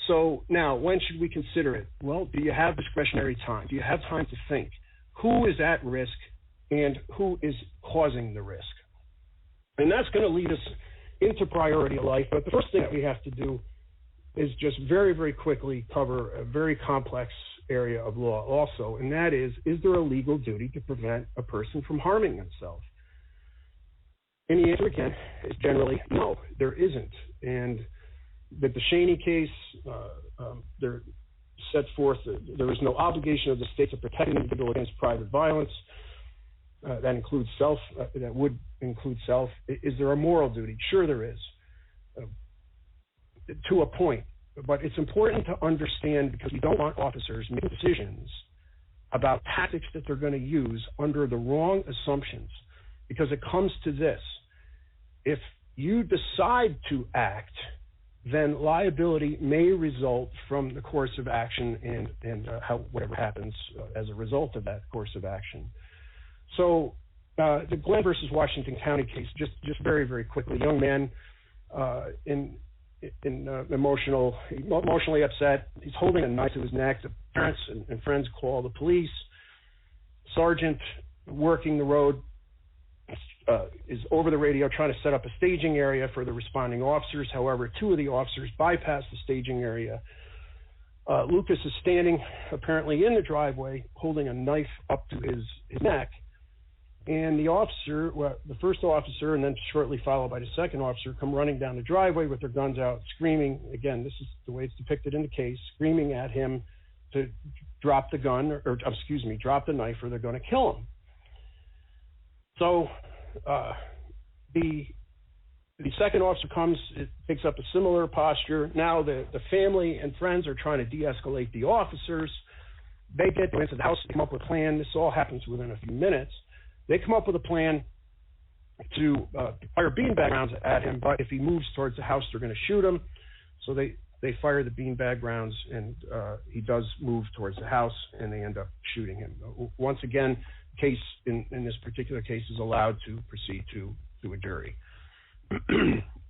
So now, when should we consider it? Well, do you have discretionary time? Do you have time to think? Who is at risk and who is causing the risk? And that's going to lead us into priority of life. But the first thing that we have to do is just very, very quickly cover a very complex area of law also, and that is there a legal duty to prevent a person from harming themselves? And the answer, again, is generally no, there isn't. And the Shaney case, there set forth that there is no obligation of the state to protect an individual against private violence. That includes self. That would include self. Is there a moral duty? Sure, there is. To a point. but it's important to understand because we don't want officers making decisions about tactics that they're going to use under the wrong assumptions, because it comes to this. If you decide to act, then liability may result from the course of action and whatever happens as a result of that course of action. So the Glenn versus Washington County case, just very, very quickly, young man emotionally upset. He's holding a knife to his neck. The parents and friends call the police. Sergeant working the road is over the radio trying to set up a staging area for the responding officers. However, two of the officers bypass the staging area. Lucas is standing apparently in the driveway holding a knife up to his neck. And the officer, the first officer, and then shortly followed by the second officer, come running down the driveway with their guns out, screaming. Again, this is the way it's depicted in the case, screaming at him to drop the gun, drop the knife, or they're going to kill him. So the second officer comes, it takes up a similar posture. Now the family and friends are trying to de-escalate the officers. They get into the house, they come up with a plan. This all happens within a few minutes. They come up with a plan to fire beanbag rounds at him, but if he moves towards the house, they're going to shoot him. So they fire the beanbag rounds, and he does move towards the house, and they end up shooting him. Once again, case in this particular case is allowed to proceed to a jury.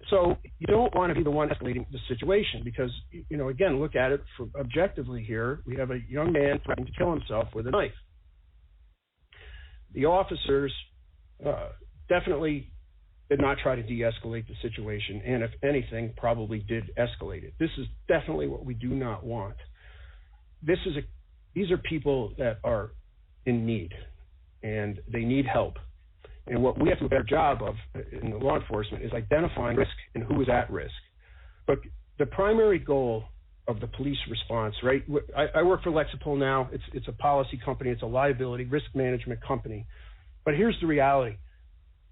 So you don't want to be the one escalating the situation because, again, look at it objectively here. We have a young man threatening to kill himself with a knife. The officers definitely did not try to de-escalate the situation, and if anything, probably did escalate it. This is definitely what we do not want. These are people that are in need, and they need help. And what we have to do a better job of in the law enforcement is identifying risk and who is at risk. But the primary goal of the police response, right? I work for Lexipol now. It's a policy company. It's a liability risk management company. But here's the reality.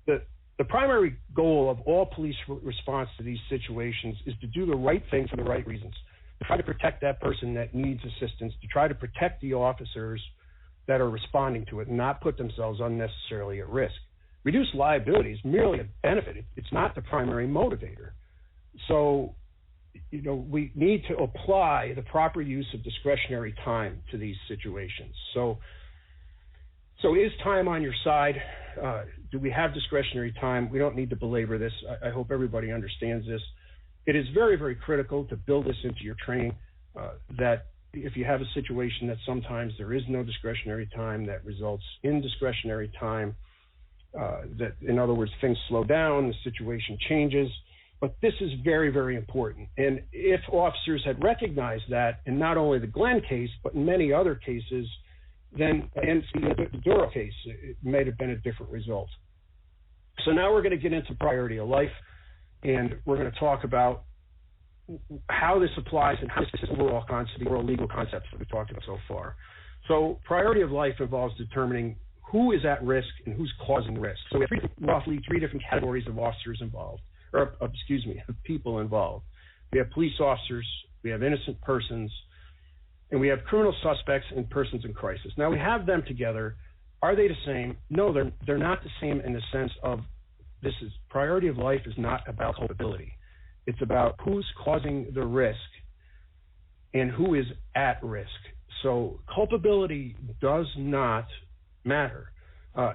The primary goal of all police response to these situations is to do the right thing for the right reasons, to try to protect that person that needs assistance, to try to protect the officers that are responding to it and not put themselves unnecessarily at risk. Reduced liability is merely a benefit. It's not the primary motivator. So, we need to apply the proper use of discretionary time to these situations. So is time on your side? Do we have discretionary time? We don't need to belabor this. I hope everybody understands this. It is very, very critical to build this into your training, that if you have a situation that sometimes there is no discretionary time that results in discretionary time, that, in other words, things slow down, the situation changes. But this is very, very important. And if officers had recognized that in not only the Glenn case, but in many other cases, then, and the Duro case, it may have been a different result. So now we're going to get into priority of life, and we're going to talk about how this applies and how this is overall concept, the overall legal concepts that we've talked about so far. So priority of life involves determining who is at risk and who's causing risk. So we have roughly three different categories of officers involved. People involved. We have police officers, we have innocent persons, and we have criminal suspects and persons in crisis. Now we have them together. Are they the same? No, they're not the same in the sense of priority of life is not about culpability. It's about who's causing the risk and who is at risk. So culpability does not matter.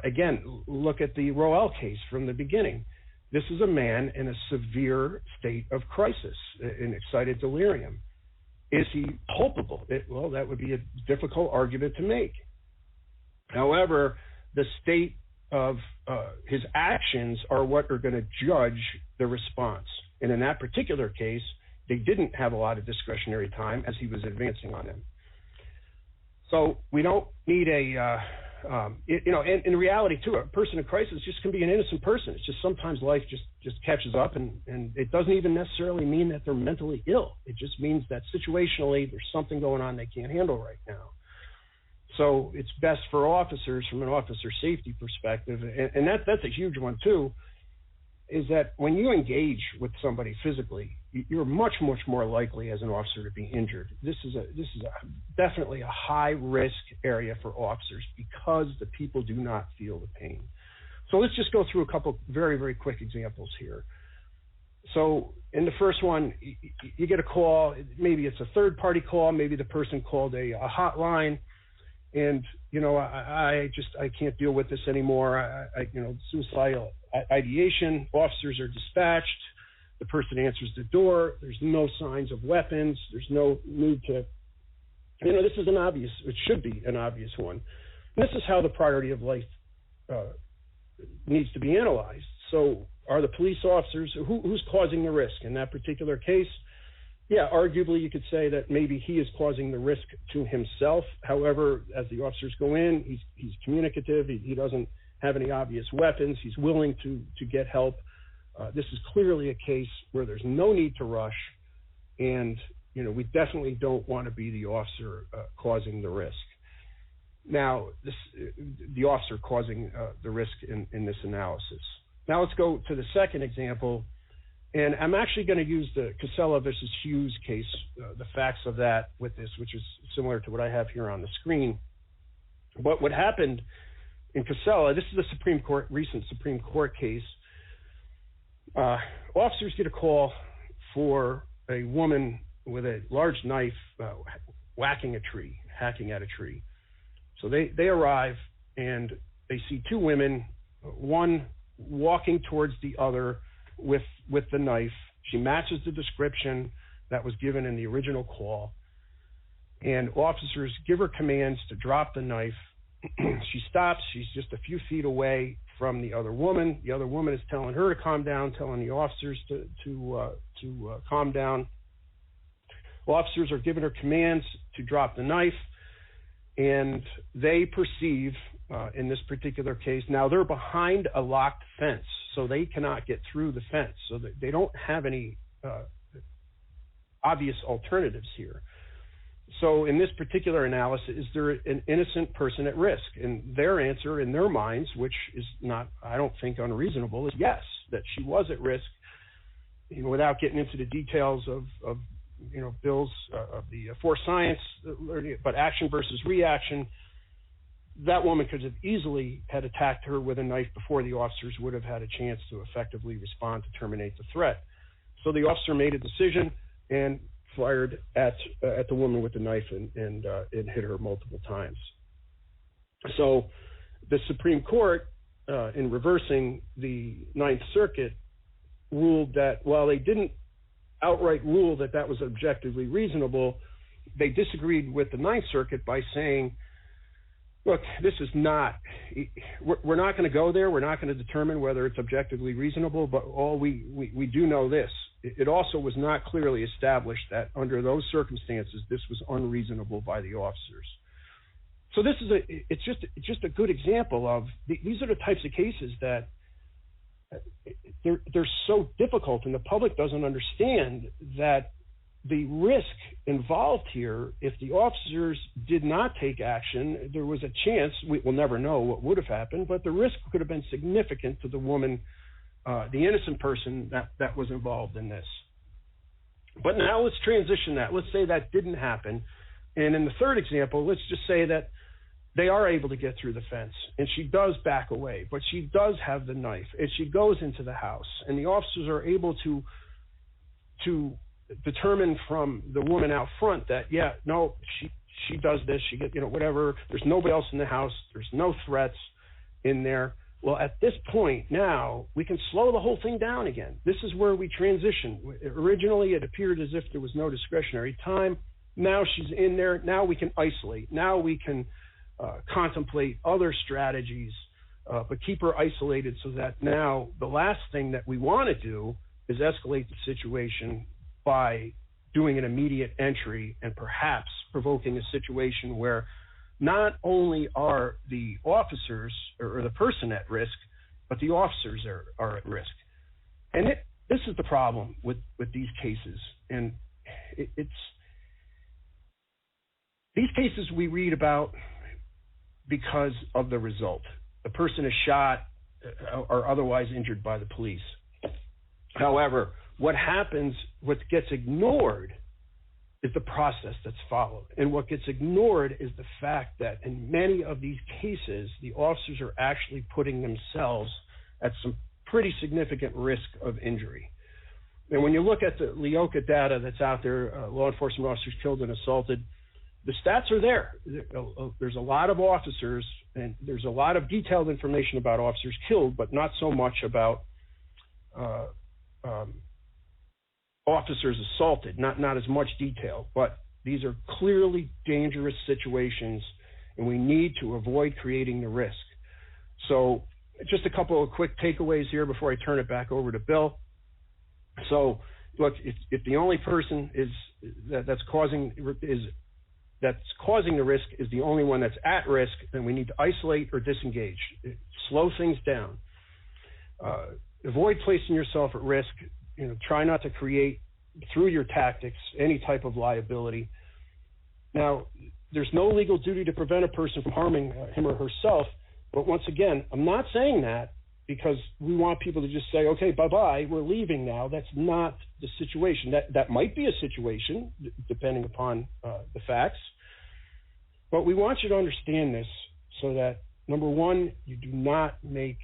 Again, look at the Roel case from the beginning. This is a man in a severe state of crisis, in excited delirium. Is he culpable? Well, that would be a difficult argument to make. However, the state of his actions are what are going to judge the response. And in that particular case, they didn't have a lot of discretionary time as he was advancing on them. So we don't need and in reality too, a person in crisis just can be an innocent person. It's just sometimes life just catches up, and it doesn't even necessarily mean that they're mentally ill. It just means that situationally there's something going on they can't handle right now. So it's best for officers from an officer safety perspective, and that's a huge one too, is that when you engage with somebody physically, you're much more likely as an officer to be injured. This is definitely a high risk area for officers because the people do not feel the pain. So let's just go through a couple very, very quick examples here. So in the first one, you get a call. Maybe it's a third-party call. Maybe the person called a hotline, and I can't deal with this anymore. Suicidal ideation. Officers are dispatched. The person answers the door. There's no signs of weapons. There's no need to. This is it should be an obvious one. And this is how the priority of life needs to be analyzed. So are the police officers, who's causing the risk in that particular case? Yeah, arguably you could say that maybe he is causing the risk to himself. However, as the officers go in, he's communicative. He doesn't have any obvious weapons. He's willing to get help. This is clearly a case where there's no need to rush, and we definitely don't want to be the officer causing the risk. Now, the officer causing the risk in this analysis. Now let's go to the second example, and I'm actually going to use the Casella versus Hughes case, the facts of that with this, which is similar to what I have here on the screen. But what happened in Casella, this is a recent Supreme Court case. Officers get a call for a woman with a large knife hacking at a tree. So they arrive and they see two women, one walking towards the other with the knife. She matches the description that was given in the original call, and officers give her commands to drop the knife. She stops. She's just a few feet away from the other woman. The other woman is telling her to calm down, telling the officers to calm down. Officers are giving her commands to drop the knife, and they perceive, in this particular case, now they're behind a locked fence, so they cannot get through the fence. So they don't have any obvious alternatives here. So in this particular analysis, is there an innocent person at risk? And their answer in their minds, which is not, I don't think, unreasonable, is yes, that she was at risk. Without getting into the details of Bill's of the force science, but action versus reaction, that woman could have easily had attacked her with a knife before the officers would have had a chance to effectively respond to terminate the threat. So the officer made a decision and fired at the woman with the knife and hit her multiple times. So the Supreme Court, in reversing the Ninth Circuit, ruled that while they didn't outright rule that was objectively reasonable, they disagreed with the Ninth Circuit by saying, look, this is not, we're not going to go there. We're not going to determine whether it's objectively reasonable, but all we do know this. It also was not clearly established that under those circumstances, this was unreasonable by the officers. So this is it's just a good example of, these are the types of cases that they're so difficult, and the public doesn't understand that the risk involved here, if the officers did not take action, there was a chance, we'll never know what would have happened, but the risk could have been significant to the woman, the innocent person that was involved in this. But now let's transition that. Let's say that didn't happen. And in the third example, let's just say that they are able to get through the fence, and she does back away, but she does have the knife, and she goes into the house, and the officers are able to determine from the woman out front that, yeah, no, she does this, she gets, whatever, there's nobody else in the house, there's no threats in there. Well, at this point now, we can slow the whole thing down again. This is where we transition. Originally, it appeared as if there was no discretionary time. Now she's in there. Now we can isolate. Now we can contemplate other strategies, but keep her isolated so that now the last thing that we want to do is escalate the situation by doing an immediate entry and perhaps provoking a situation where not only are the officers or the person at risk, but the officers are at risk. And this is the problem with these cases. And it's these cases we read about because of the result. The person is shot or otherwise injured by the police. However, what happens, what gets ignored is the process that's followed. And what gets ignored is the fact that in many of these cases, the officers are actually putting themselves at some pretty significant risk of injury. And when you look at the LEOCA data that's out there, law enforcement officers killed and assaulted, the stats are there. There's a lot of officers, and there's a lot of detailed information about officers killed, but not so much about officers assaulted, not as much detail. But these are clearly dangerous situations, and we need to avoid creating the risk. So just a couple of quick takeaways here before I turn it back over to Bill. So, look, if the only person that's causing the risk is the only one that's at risk, then we need to isolate or disengage. Slow things down. Avoid placing yourself at risk. Try not to create, through your tactics, any type of liability. Now, there's no legal duty to prevent a person from harming him or herself. But once again, I'm not saying that because we want people to just say, okay, bye-bye, we're leaving now. That's not the situation. That might be a situation, depending upon the facts. But we want you to understand this so that, number one, you do not make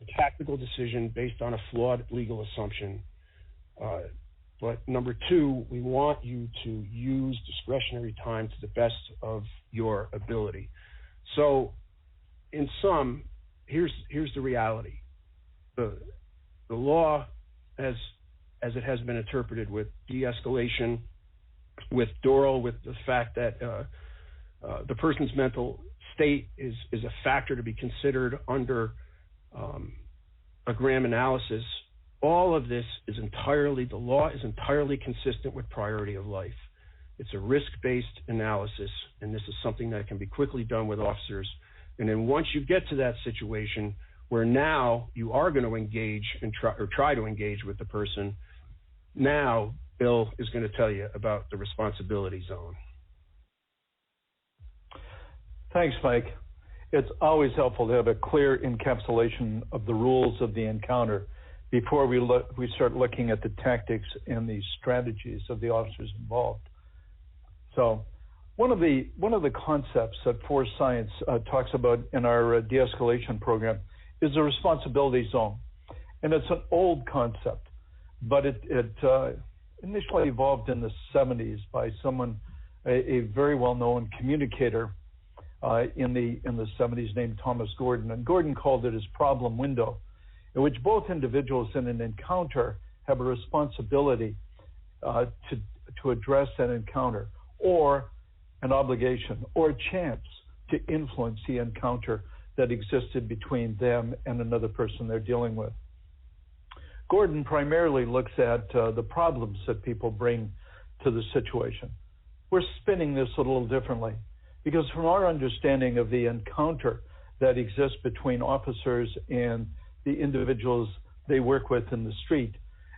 a tactical decision based on a flawed legal assumption. But number two, we want you to use discretionary time to the best of your ability. So, in sum, here's the reality. The law, as it has been interpreted with de-escalation, with Doral, with the fact that the person's mental state is a factor to be considered under a Graham analysis, all of this is the law is entirely consistent with priority of life. It's a risk-based analysis, and this is something that can be quickly done with officers. And then once you get to that situation where now you are going to engage and try to engage with the person, now Bill is going to tell you about the responsibility zone. Thanks, Mike. It's always helpful to have a clear encapsulation of the rules of the encounter before we start looking at the tactics and the strategies of the officers involved. So, one of the concepts that Force Science talks about in our de-escalation program is the responsibility zone, and it's an old concept, but it initially evolved in the 70s by someone, a very well-known communicator in the 70s named Thomas Gordon, and Gordon called it his problem window, in which both individuals in an encounter have a responsibility to address that encounter, or an obligation or a chance to influence the encounter that existed between them and another person they're dealing with. Gordon primarily looks at the problems that people bring to the situation. We're spinning this a little differently because from our understanding of the encounter that exists between officers and the individuals they work with in the street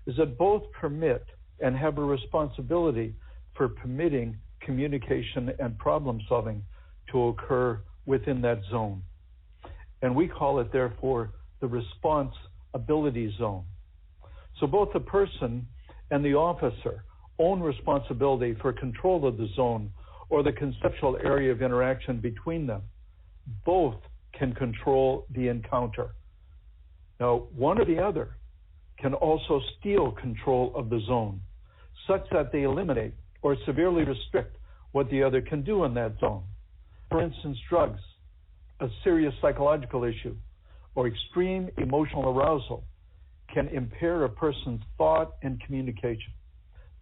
is that both permit and have a responsibility for permitting communication and problem solving to occur within that zone. And we call it, therefore, the responsibility zone. So both the person and the officer own responsibility for control of the zone or the conceptual area of interaction between them. Both can control the encounter. Now, one or the other can also steal control of the zone, such that they eliminate or severely restrict what the other can do in that zone. For instance, drugs, a serious psychological issue, or extreme emotional arousal can impair a person's thought and communication,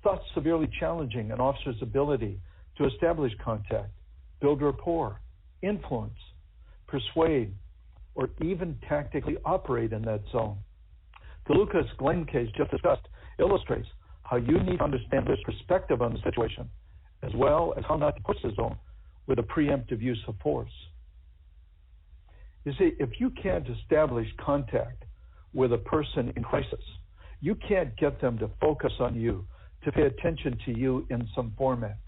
thus severely challenging an officer's ability to establish contact, build rapport, influence, persuade, or even tactically operate in that zone. The Lucas Glenn case just discussed illustrates how you need to understand this perspective on the situation, as well as how not to push the zone with a preemptive use of force. You see, if you can't establish contact with a person in crisis, you can't get them to focus on you, to pay attention to you in some format.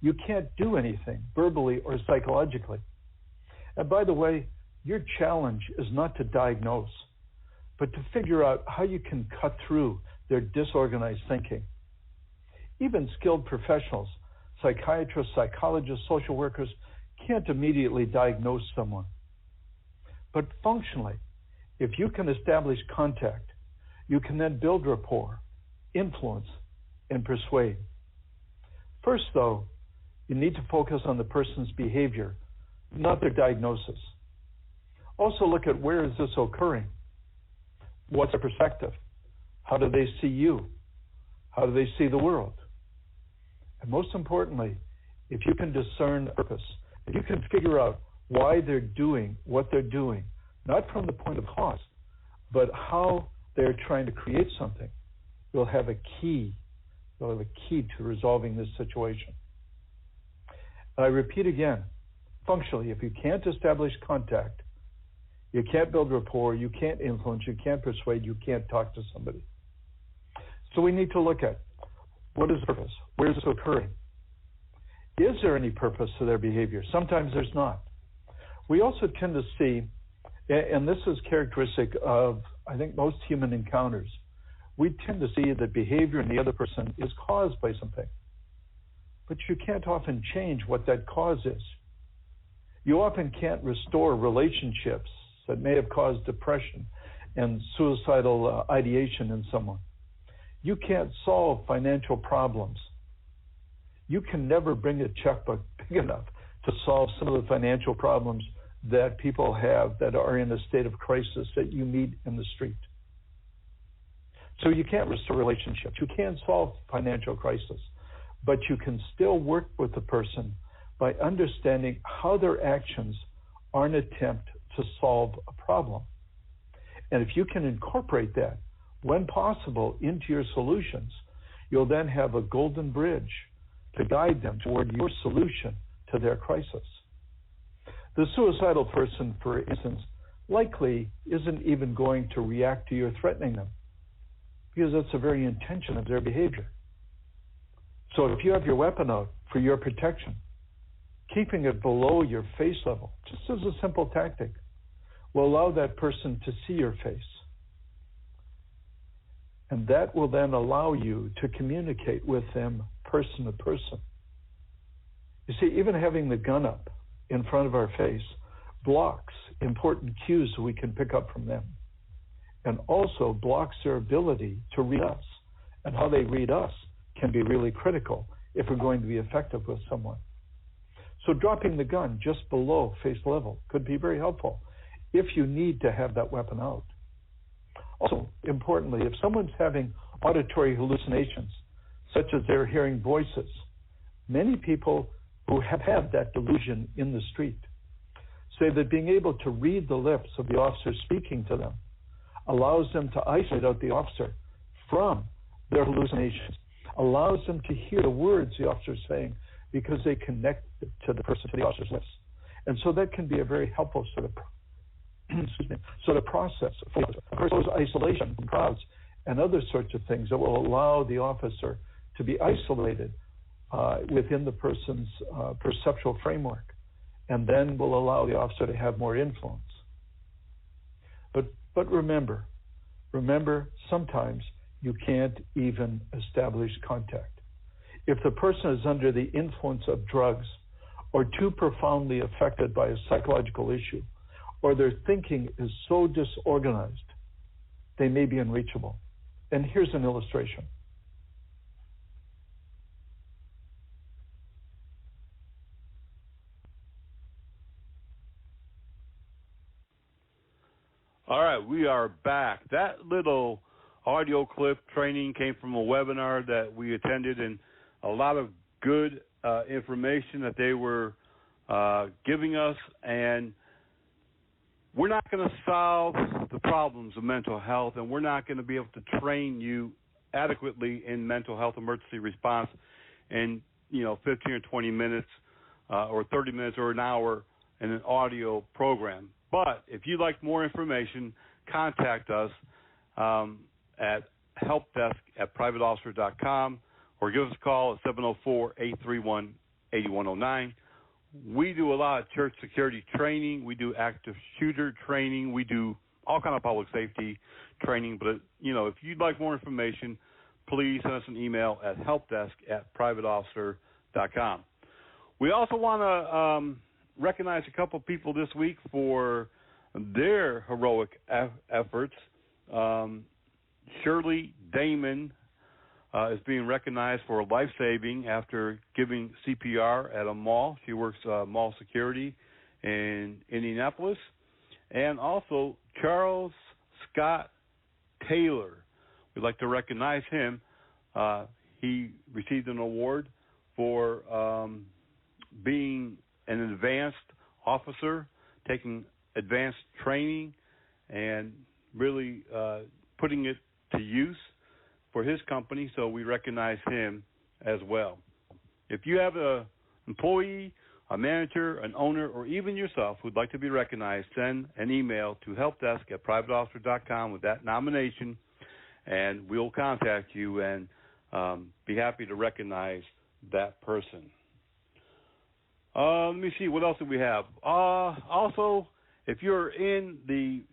You can't do anything verbally or psychologically. And by the way, your challenge is not to diagnose, but to figure out how you can cut through their disorganized thinking. Even skilled professionals, psychiatrists, psychologists, social workers, can't immediately diagnose someone. But functionally, if you can establish contact, you can then build rapport, influence, and persuade. First, though, you need to focus on the person's behavior, not their diagnosis. Also look at where is this occurring? What's their perspective? How do they see you? How do they see the world? And most importantly, if you can discern purpose, if you can figure out why they're doing what they're doing, not from the point of cause, but how they're trying to create something, you'll have a key. You'll have a key to resolving this situation. And I repeat again, functionally, if you can't establish contact, you can't build rapport, you can't influence, you can't persuade, you can't talk to somebody. So we need to look at what is the purpose? Where is this occurring? Is there any purpose to their behavior? Sometimes there's not. We also tend to see, and this is characteristic of, I think, most human encounters, we tend to see that behavior in the other person is caused by something. But you can't often change what that cause is. You often can't restore relationships that may have caused depression and suicidal ideation in someone. You can't solve financial problems. You can never bring a checkbook big enough to solve some of the financial problems that people have that are in a state of crisis that you meet in the street. So you can't restore relationships. You can't solve financial crisis, but you can still work with the person by understanding how their actions are an attempt to solve a problem. And if you can incorporate that, when possible, into your solutions, you'll then have a golden bridge to guide them toward your solution to their crisis. The suicidal person, for instance, likely isn't even going to react to your threatening them, because that's the very intention of their behavior. So if you have your weapon out for your protection, keeping it below your face level, just as a simple tactic, will allow that person to see your face. And that will then allow you to communicate with them person to person. You see, even having the gun up in front of our face blocks important cues that we can pick up from them, and also blocks their ability to read us. And how they read us can be really critical if we're going to be effective with someone. So dropping the gun just below face level could be very helpful if you need to have that weapon out. Also, importantly, if someone's having auditory hallucinations, such as they're hearing voices, many people who have had that delusion in the street say that being able to read the lips of the officer speaking to them allows them to isolate out the officer from their hallucinations, allows them to hear the words the officer is saying because they connect to the person, to the officer's lips. And so that can be a very helpful sort of process. Of course, those isolation from crowds and other sorts of things that will allow the officer to be isolated within the person's perceptual framework, and then will allow the officer to have more influence. But remember, sometimes you can't even establish contact. If the person is under the influence of drugs or too profoundly affected by a psychological issue, or their thinking is so disorganized, they may be unreachable. And here's an illustration. All right, we are back. That little audio clip training came from a webinar that we attended, and a lot of good information that they were giving us. And we're not going to solve the problems of mental health, and we're not going to be able to train you adequately in mental health emergency response in 15 or 20 minutes or 30 minutes or an hour in an audio program. But if you'd like more information, contact us at helpdesk@privateofficer.com or give us a call at 704-831-8109. We do a lot of church security training. We do active shooter training. We do all kind of public safety training. But, if you'd like more information, please send us an email at helpdesk@privateofficer.com. We also want to recognize a couple people this week for their heroic efforts. Shirley Damon is being recognized for life-saving after giving CPR at a mall. She works mall security in Indianapolis. And also Charles Scott Taylor. We'd like to recognize him. He received an award for being an advanced officer, taking advanced training, and really putting it to use for his company, so we recognize him as well. If you have an employee, a manager, an owner, or even yourself who'd like to be recognized, send an email to helpdesk@privateofficer.com with that nomination, and we'll contact you and be happy to recognize that person. Let me see, what else do we have? Also, if you're in the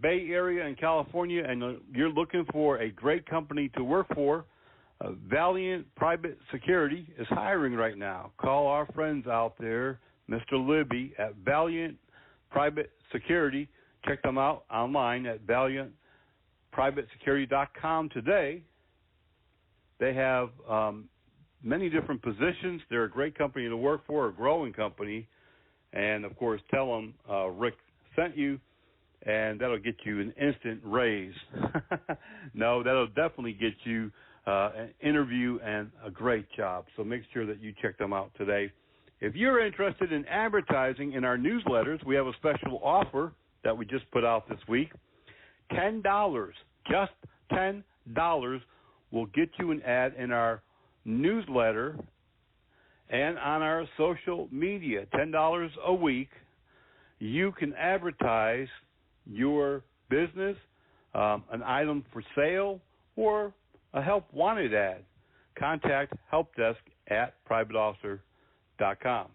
Bay Area in California and you're looking for a great company to work for, Valiant Private Security is hiring right now. Call our friends out there, Mr. Libby at Valiant Private Security. Check them out online at valiantprivatesecurity.com today. They have many different positions. They're a great company to work for, a growing company. And, of course, tell them Rick sent you, and that'll get you an instant raise. No, that'll definitely get you an interview and a great job. So make sure that you check them out today. If you're interested in advertising in our newsletters, we have a special offer that we just put out this week. $10, just $10 will get you an ad in our newsletter and on our social media. $10 a week. You can advertise your business, an item for sale, or a help wanted ad. Contact helpdesk@privateofficer.com.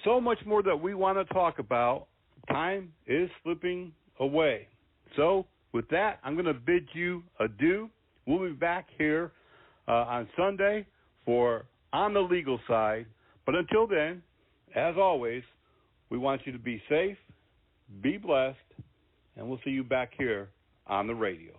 So much more that we want to talk about. Time is slipping away. So with that, I'm going to bid you adieu. We'll be back here on Sunday for On the Legal Side. But until then, as always, we want you to be safe, be blessed, and we'll see you back here on the radio.